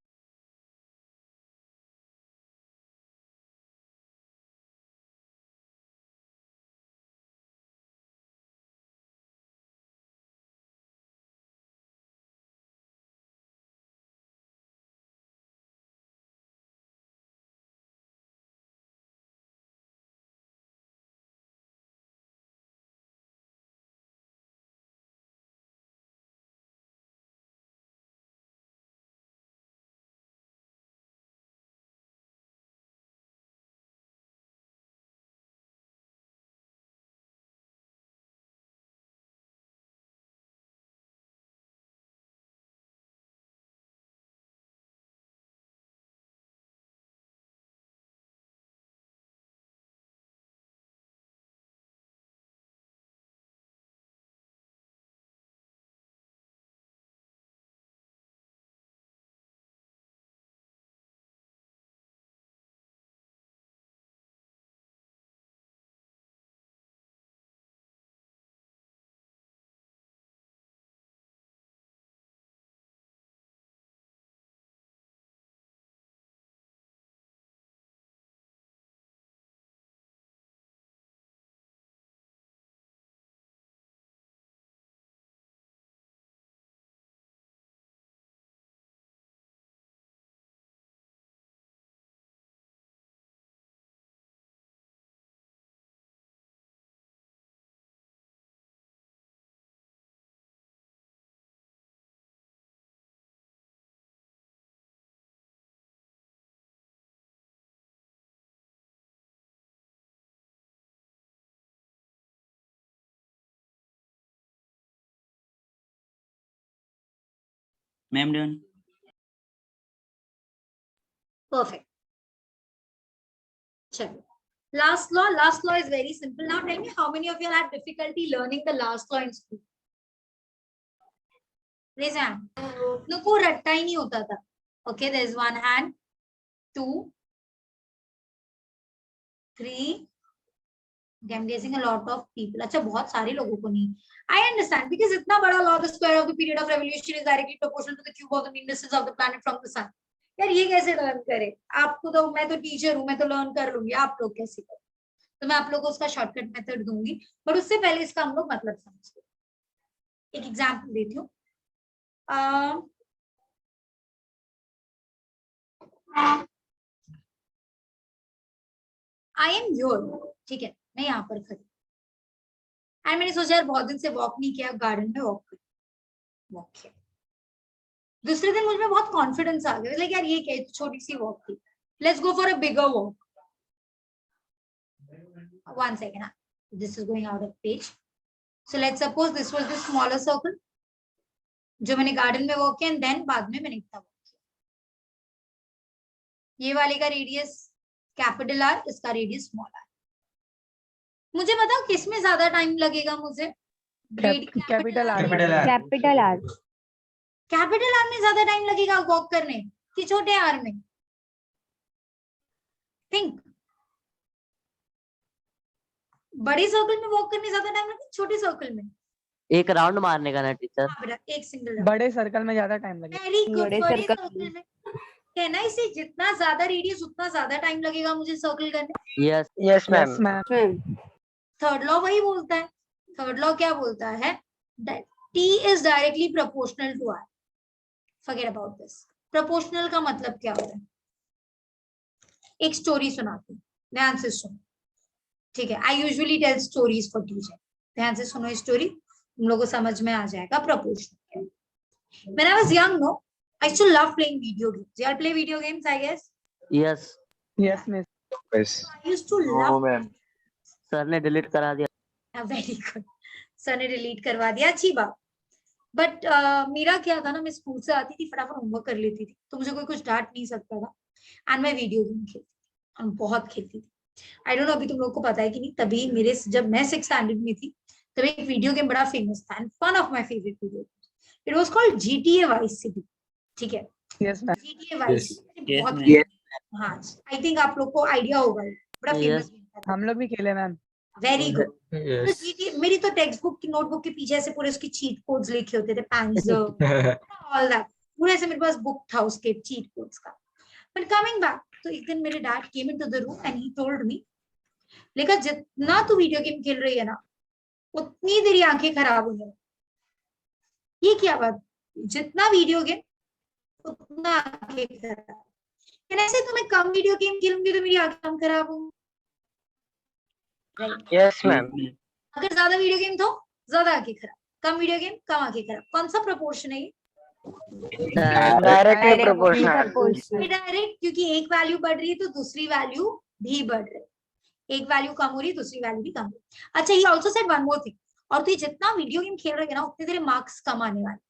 Ma'am, done. Perfect. Chalo. Last law. Last law is very simple. Now tell me, how many of you had difficulty learning the last law in school? Raise your hand. No, को रट्टा ही नहीं होता था. Okay, there's one hand. 2, 3. I'm guessing a lot of people. अच्छा, बहुत सारे लोगों को नहीं. I understand, because इतना बड़ा law, the square of the period of revolution is directly proportional to the cube of the mean distance of the planet from the sun. यार ये कैसे लर्न करे? आपको तो, मैं तो टीचर हूँ, मैं तो लर्न कर लूंगी, आप लोग कैसे करें? तो मैं आप लोगों को उसका शॉर्टकट मेथड दूंगी, बट उससे पहले इसका हम लोग मतलब समझते हैं. एक एग्जांपल देती हूँ. आई एम योर, ठीक है, मैं यहाँ पर खड़ी एंड मैंने सोचा यार बहुत दिन से वॉक नहीं किया, गार्डन में वॉक किया. दूसरे दिन मुझ में बहुत कॉन्फिडेंस आ गया, लाइक यार ये क्या, छोटी सी वॉक थी, let's go for a bigger walk. One second, this is going out of page. So let's suppose this was the smaller circle जो मैंने गार्डन में वॉक किया, एंड देन बाद में मैंने इतना वॉक किया. ये वाले का रेडियस कैपिटल आर, इसका रेडियस स्मॉल आर. मुझे बताओ किसमें ज्यादा टाइम लगेगा मुझे? Capital R. Capital R. Capital R में ज्यादा टाइम लगेगा वॉक करने कि छोटे आर में? थिंक. बड़ी सर्कल में वॉक करने ज्यादा टाइम लगेगा, छोटे सर्कल में? एक राउंड मारने का ना टीचर. हाँ बेटा, एक सिंगल. बड़े सर्कल में ज्यादा टाइम लगेगा. Very good. बड़े बड़े circle सर्कल में कहना है इसे, जितना ज्यादा रेडियस उतना ज्यादा टाइम लगेगा मुझे सर्कल करने. Yes yes ma'am. Third law वही बोलता है. थर्ड लॉ क्या बोलता है? T is directly proportional to R. Forget about this. Proportional का मतलब क्या होता है? एक स्टोरी सुनाती हूँ, ध्यान से सुनो, ठीक है? I usually tell stories for teacher. ध्यान से सुनो स्टोरी, तुम लोगों को समझ में आ जाएगा proportional क्या है. When I was young, no, I used to love playing video games. You all play video games, I guess. Yes yes miss. I used to love. Sir ने डिलीट करा दिया. Very good. सर ने डिलीट करवा दिया, अच्छी बात. बट मेरा क्या था ना, मैं स्कूल से आती थी, फटाफट होमवर्क कर लेती थी, तो मुझे कोई कुछ डांट नहीं सकता था. एंड मैं वीडियो गेम खेलती थी, हम बहुत खेलती थी. आई डोंट नो अभी तुम लोग को पता है कि नहीं, तभी मेरे, जब मैं 6th स्टैंडर्ड में थी, तभी एक वीडियो गेम बड़ा फेमस था, and one of my favourite video, it was called GTA Vice City. ठीक है? Yes ma'am. GTA Vice City Yes, बहुत. ma'am. हाँ, आई थिंक आप लोग को आइडिया होगा, बड़ा फेमस गेम था. हम लोग भी खेले मैम. Very good. मेरी तो टेक्स्ट बुक की नोटबुक के पीछे से पूरे उसकी चीट कोड्स लिखे होते थे, पैंजर, ऑल दैट, पूरे से मेरे पास बुक था उसके चीट कोड्स का. बट कमिंग बैक, तो एक दिन मेरे dad came into the room and he told me, लेकिन जितना तू वीडियो गेम खेल रही है ना, उतनी तेरी आंखें खराब हो जाएंगी. ये क्या बात? जितना वीडियो गेम उतना आंखें खराब. ऐसे तो मैं कम वीडियो गेम खेलूंगी तो मेरी आंखें कम खराब होंगी. Yes ma'am. अगर ज्यादा वीडियो गेम तो ज्यादा आंखें खराब, कम वीडियो गेम कम आंखें खराब. कौन सा प्रोपोर्शन है ये? Directly proportional. डायरेक्ट, क्योंकि एक वैल्यू बढ़ रही है तो दूसरी वैल्यू भी बढ़ रही है. एक वैल्यू कम हो रही है, दूसरी वैल्यू भी कम हो रही है. अच्छा, he also said one more thing, और तू जितना वीडियो गेम खेल रही है ना, उतने तेरे मार्क्स कम आने वाले.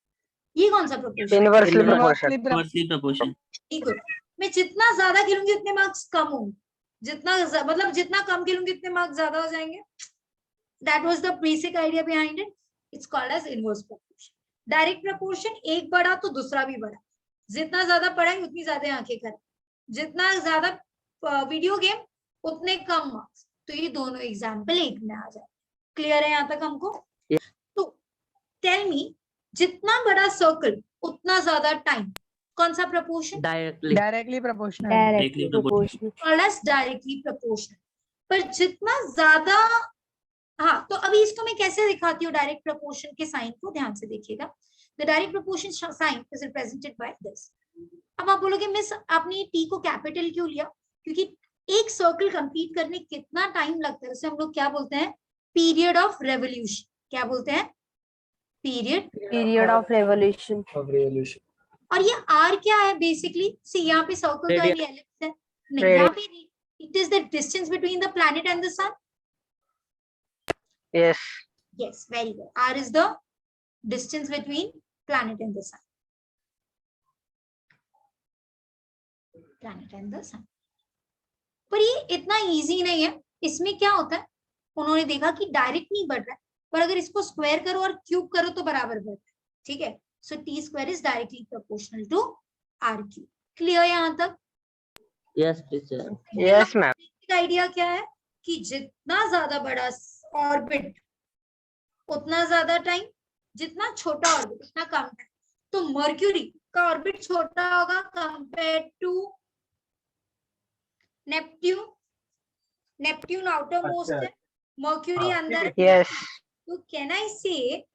ये कौन सा proportion? Inversely proportional. Inversely proportional. ठीक है. मैं जितना ज्यादा खेलूंगी उतने मार्क्स कम होंगे, जितना मतलब जितना कम खेलूंगी उतने मार्क्स ज्यादा हो जाएंगे. That was the basic idea behind it. It's called as inverse proportion. Direct proportion, एक बढ़ा तो दूसरा भी बढ़ा, जितना ज्यादा पढ़ाई उतनी ज्यादा आंखें खराब, जितना ज्यादा वीडियो गेम उतने कम मार्क्स. तो ये दोनों एग्जाम्पल एक में आ जाए. क्लियर है यहाँ तक हमको? तो टेल मी, जितना बड़ा सर्कल उतना ज्यादा टाइम, कौन सा proportion? Directly proportional. Directly proportional. Directly proportional. पर जितना ज्यादा, हाँ, तो अभी इसको मैं कैसे दिखाती हूँ डायरेक्ट प्रोपोर्शन के साइन को, ध्यान से देखिएगा. The direct proportion sign is represented by this. अब आप बोलोगे मिस आपने टी को कैपिटल क्यों लिया? क्योंकि एक सर्कल कंप्लीट करने कितना टाइम लगता है, उसे हम लोग क्या बोलते हैं? Period of revolution. क्या बोलते हैं? Period of revolution. और ये आर क्या है बेसिकली? सी यहाँ पे सर्कल का ये एलिप्स है, नहीं यहाँ पे it is the distance between the planet and the sun. Yes Yes, very good. R is the distance between planet and the sun. planet and the sun. पर ये इतना इजी नहीं है. इसमें क्या होता है, उन्होंने देखा कि डायरेक्ट नहीं बढ़ रहा है, पर अगर इसको स्क्वायर करो और क्यूब करो तो बराबर बढ़ता है. ठीक है, so T square is directly proportional to R cube. Clear यहाँ तक? Yes, teacher. Yes, ma'am. Idea क्या है कि जितना ज्यादा बड़ा ऑर्बिट उतना ज्यादा टाइम, जितना छोटा ऑर्बिट उतना कम टाइम. तो मर्क्यूरी का ऑर्बिट छोटा होगा compare to Neptune. Neptune outermost है, मर्क्यूरी अंदर. Yes. तो कैन आई से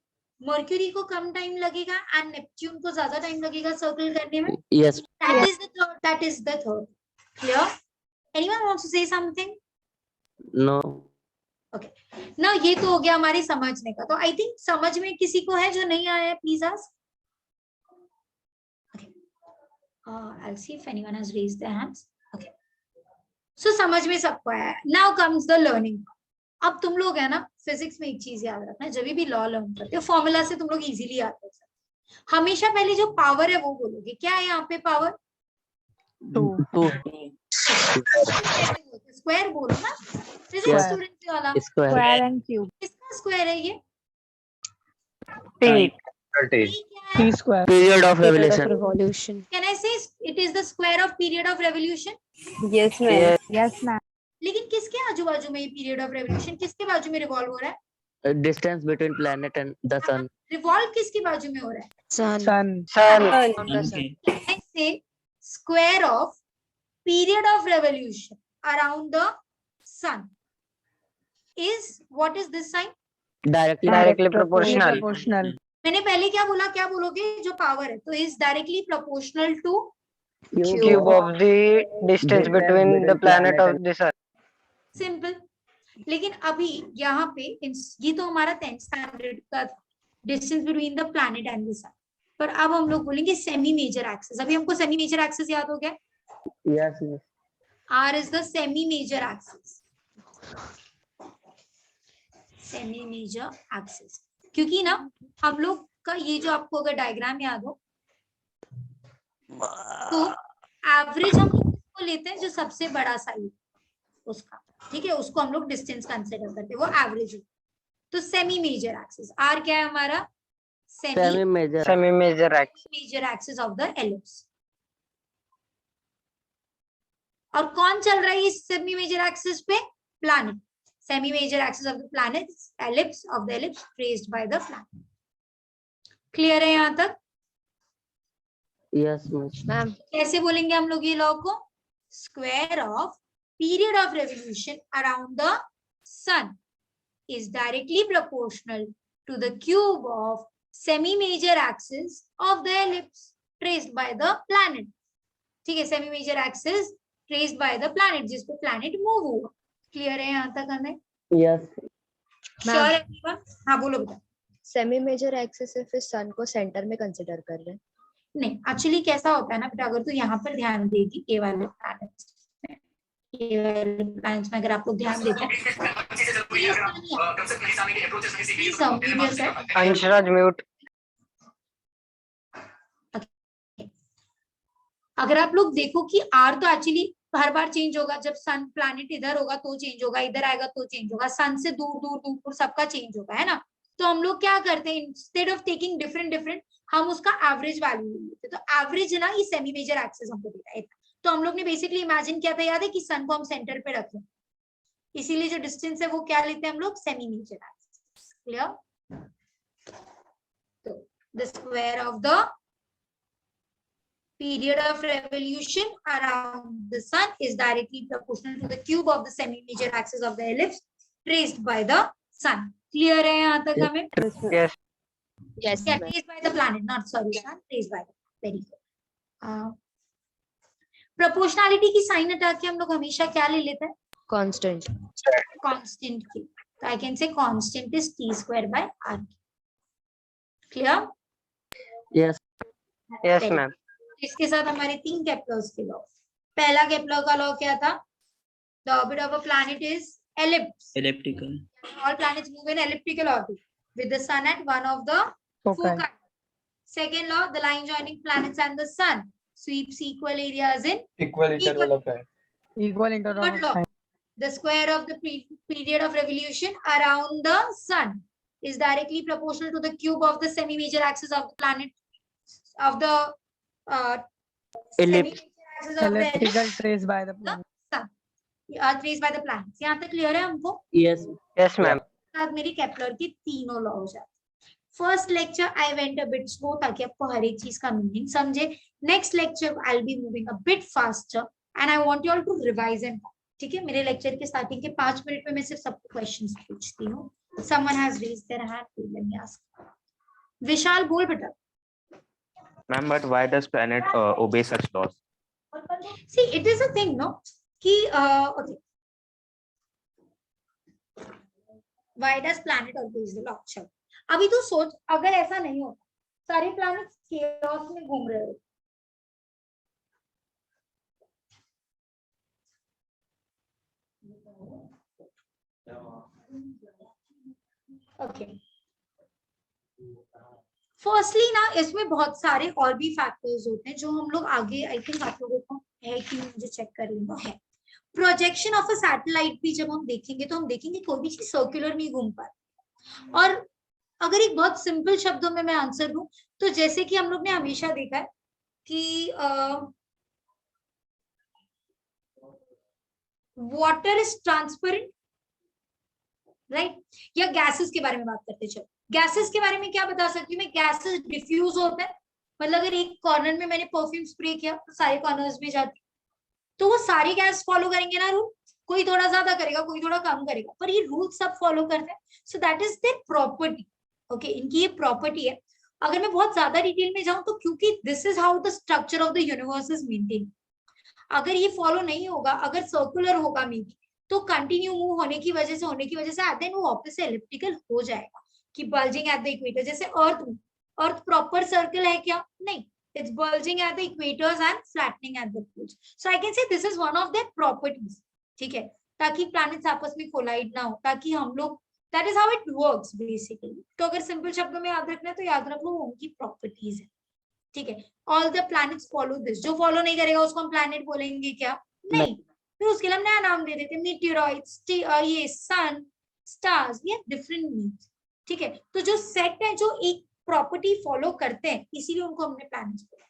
मर्क्यूरी को कम टाइम लगेगा एंड नेपट्यून को ज्यादा टाइम लगेगा सर्कल करने में. Yes. That is the third. That is the third. Clear? Anyone wants to say something? No. ना ये तो हो गया हमारी समझने का. तो आई थिंक समझ में किसी को है जो नहीं आया है, please ask. Okay. I'll see if anyone has raised their hands. Okay. So समझ में सबको आया है. Now comes the learning. अब तुम लोग है ना, फिजिक्स में एक चीज याद रखना, जब भी लॉ लर्न करते हो फॉर्मूला से तुम लोग इजीली आते हो. हमेशा पहले जो पावर है वो बोलोगे. क्या है यहाँ पे पावर? 2. स्क्वायर बोलो ना, फिजिक्स स्टूडेंट वाला. Square. and cube. किसका स्क्वायर है ये? T. T Square. Period of revolution. Revolution. Can I say it is the square of period of revolution? Yes, ma'am. Yes, ma'am. लेकिन किसके आजू बाजू में ये पीरियड ऑफ रेवोल्यूशन किसके बाजू में रिवॉल्व हो रहा है? Distance between planet and the sun. Revolve किसके बाजू में हो रहा है? Sun. Sun. Okay. Can I say square of period of revolution around the sun is, what is this sign? Directly proportional. मैंने पहले क्या बोला, क्या बोलोगे? जो पावर है तो is directly proportional to Cube of the distance between the planet of the sun. Simple. लेकिन अभी यहाँ पे ये तो हमारा 10th स्टैंडर्ड का था, distance between the planet and the sun. पर अब हम लोग बोलेंगे सेमी मेजर एक्सिस. अभी हमको सेमी मेजर एक्सिस याद हो गया. Yes. R is the semi major axis. Semi major axis. क्योंकि ना हम लोग का ये जो आपको अगर डायग्राम याद हो तो एवरेज हम उसको लेते हैं जो सबसे बड़ा साइज उसका. ठीक है, उसको हम लोग डिस्टेंस कंसीडर करते हैं, वो एवरेज. तो सेमी मेजर एक्सिस आर क्या है हमारा? Semi Semi-major axis. Major axis of the ellipse. और कौन चल रहा है इस सेमी मेजर एक्सिस पे? Planet. Semi major axis of the planet, ellipse of the ellipse traced by the planet. Clear है यहाँ तक? Yes, Ma'am. कैसे बोलेंगे हम लोग ये लॉ को? Square of period of revolution around the sun is directly proportional to the cube of semi major axis of the ellipse traced by the planet. ठीक है, semi major axis traced by the planet, जिस पे प्लैनेट मूव हुआ. क्लियर है यहाँ तक? हमें Yes. श्योर है? हाँ बोलो बेटा. सेमी मेजर एक्सिस से फिर सन को सेंटर में कंसीडर कर रहे हैं. नहीं, एक्चुअली कैसा होता है ना बेटा, अगर तू यहाँ पर ध्यान देगी ये वाले प्लैनेट्स में, अगर आप लोग ध्यान देते हैं Anshuraj, mute. अगर आप लोग देखो कि आर तो एक्चुअली हर बार चेंज होगा. जब सन प्लैनेट इधर होगा तो चेंज होगा, इधर आएगा तो चेंज होगा, सन से दूर दूर दूर दूर सबका चेंज होगा, है ना. तो हम लोग क्या करते हैं, instead of taking different different हम उसका एवरेज वैल्यू लेते हैं. तो एवरेज ना ये सेमी मेजर एक्सिस हमको देता है. तो हम लोग ने बेसिकली इमेजिन किया था, याद है कि सन को हम सेंटर पे रखें, इसीलिए जो डिस्टेंस है वो क्या लेते हैं हम लोग? Semi major axis. क्लियर? तो the square of the period of revolution around the sun is directly proportional to the cube of the semi major axis of the ellipse traced by the sun. Clear है यहाँ तक हमें? Yes. Yes. Yeah, ma'am. traced by the planet, not sorry, sun traced by the. Very good. Proportionality की साइन हटा के हम लोग हमेशा क्या ले लेते हैं? Constant. Constant की. तो I can say constant is t square by r. Clear? Yes. Yes, Very ma'am. इसके साथ हमारे 3 केप्लर्स के लॉ. पहला केप्लर का लॉ क्या था? The orbit of a planet is ellipse. Elliptical. All planets move in elliptical orbit with the sun at one of the foci. Second law, the line joining planets and the sun sweeps equal areas in Equal interval of time. Equal interval what of law? time. The square of the period of revolution around the sun is directly proportional to the cube of the semi-major axis of the planet of the Ellipse. semi-major axis of the Elliptical trace by the planet. sun. Traced by the planets. यहाँ तक क्लियर है हमको? Yes. Yes, ma'am. साथ मेरी केपलर की तीनों लॉ हो जाते। First lecture I went a bit slow ताकि आपको हर एक चीज का मीनिंग समझे। Next lecture I will be moving a bit faster and I want you all to revise and ठीक है। मेरे लेक्चर के स्टार्टिंग के 5 मिनट में मैं सिर्फ सबको क्वेश्चंस पूछती हूँ। Someone has raised their hand, let me ask. Vishal बोल बेटा। Ma'am, but why does planet obey such laws? See, it is a thing, no? कि okay. Why does planet obeys the law? चलो अभी तो सोच, अगर ऐसा नहीं होता सारे प्लैनेट्स केओस में घूम रहे होते, ओके। फर्स्टली ना इसमें बहुत सारे और भी फैक्टर्स होते हैं जो हम लोग आगे आई थिंक आप लोगों को है कि मुझे चेक कर लेना है। प्रोजेक्शन ऑफ अ सैटेलाइट भी जब हम देखेंगे तो हम देखेंगे कोई भी चीज सर्कुलर नहीं घूम पाती। और अगर एक बहुत सिंपल शब्दों में मैं आंसर दूं तो जैसे कि हम लोग ने हमेशा देखा है कि वाटर इज ट्रांसपेरेंट, राइट? या गैसेस के बारे में बात करते चलो। गैसेस के बारे में क्या बता सकती हूँ मैं? गैसेस डिफ्यूज होते हैं, मतलब अगर एक कॉर्नर में मैंने परफ्यूम स्प्रे किया तो सारे कॉर्नर्स में जाती, तो वो सारी गैस फॉलो करेंगे ना रूल। कोई थोड़ा ज्यादा करेगा, कोई थोड़ा कम करेगा, पर ये रूल सब फॉलो करते हैं। सो that is their property. Okay, इनकी ये प्रॉपर्टी है। अगर मैं बहुत ज्यादा डिटेल में जाऊं तो क्योंकि this is how the structure of the universe is maintain. अगर ये फॉलो नहीं होगा, अगर सर्कुलर होगा मे बी, तो कंटिन्यू मूव होने की वजह से एट देन वो वापस से एलिप्टिकल हो जाएगा कि बल्जिंग एट द इक्वेटर। जैसे अर्थ प्रॉपर सर्कल है क्या? नहीं, it's bulging at the equators and flattening at the poles. So I can say this is one of their properties. ठीक है, ताकि planets आपस में collide ना हो, ताकि हम लोग, that is how it works basically. तो अगर simple शब्दों में याद रखना है तो याद रख लो उनकी properties है। ठीक है, all the planets follow this. जो follow नहीं करेगा उसको हम planet बोलेंगे क्या? नहीं, फिर उसके लिए हम नया नाम दे देते हैं, meteoroids, ये sun, stars, ये different names. ठीक है, तो जो set है, जो एक प्रॉपर्टी फॉलो करते हैं, इसीलिए उनको हमने प्लैनेट्स बोला।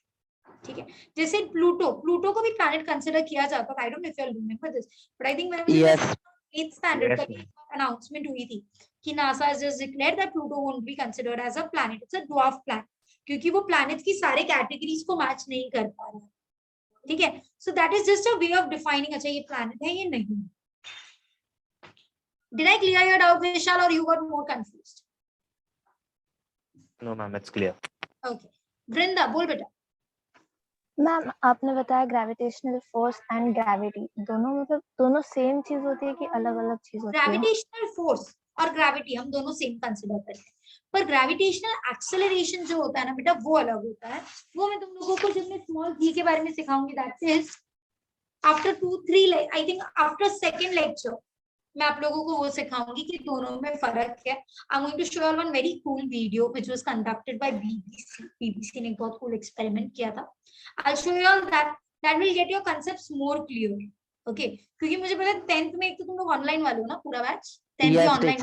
ठीक है, जैसे प्लूटो को भी प्लैनेट कंसीडर किया जाता है। I don't know if you remember this, but I think when 8th standard का अनाउंसमेंट हुई थी कि NASA has just declared that Pluto won't be considered as a planet, it's a dwarf planet, क्योंकि वो प्लैनेट्स की सारे कैटेगरीज को मैच नहीं कर पा रहा। ठीक है, so that is just a way of defining, अच्छा ये प्लैनेट है, ये नहीं। Did I clear your doubt Vishal और you got more confused? No, ma'am, it's clear. Okay. Vrinda बोल बेटा। मैम आपने बताया ग्रेविटेशनल फोर्स एंड ग्रेविटी दोनों मतलब दोनों सेम चीज होती है कि अलग अलग चीज होती है? ग्रेविटेशनल फोर्स और ग्रेविटी हम दोनों सेम कंसीडर करते हैं, पर ग्रेविटेशनल एक्सेलरेशन जो होता है ना बेटा वो अलग होता है। वो मैं तुम लोगों को जब मैं स्मॉल जी के बारे में सिखाऊंगी, that is after 2-3 I think after second lecture मैं आप लोगों को वो सिखाऊंगी कि दोनों में फर्क है। I am going to show you one very cool video which was conducted by BBC ने एक बहुत कूल एक्सपेरिमेंट किया था। I will show you all that will get your concepts more clear. Okay, क्योंकि मुझे पता है 10th में एक तो तुम लोग ऑनलाइन वाले हो ना पूरा बैच, 10th में ऑनलाइन।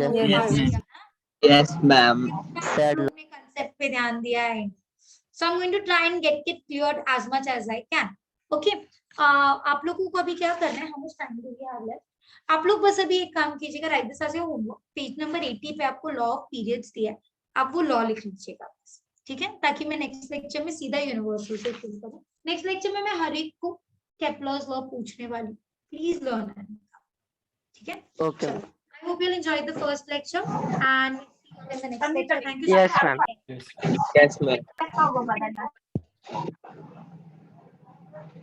यस मैम, तुमने कांसेप्ट पे ध्यान दिया है, so I am going to try and get it cleared as much as I can. Okay, आप लोगों को अभी क्या करना है, हम उस टाइम के लिए हाल है, आप लोग बस अभी एक काम कीजिएगा, write this as your homework, page number 80 पे आपको लॉ ऑफ पीरियड्स दिया है, आप वो लॉ लिख लीजिएगा बस। ठीक है, ताकि मैं नेक्स्ट लेक्चर में सीधा यूनिवर्सल से शुरू करूं। नेक्स्ट लेक्चर में मैं हर एक को केपलर्स लॉ पूछने वाली, प्लीज लर्न है। ठीक है, okay, I hope you will enjoy the first lecture and see you in the next lecture. Thank you. Yes ma'am, yes ma'am.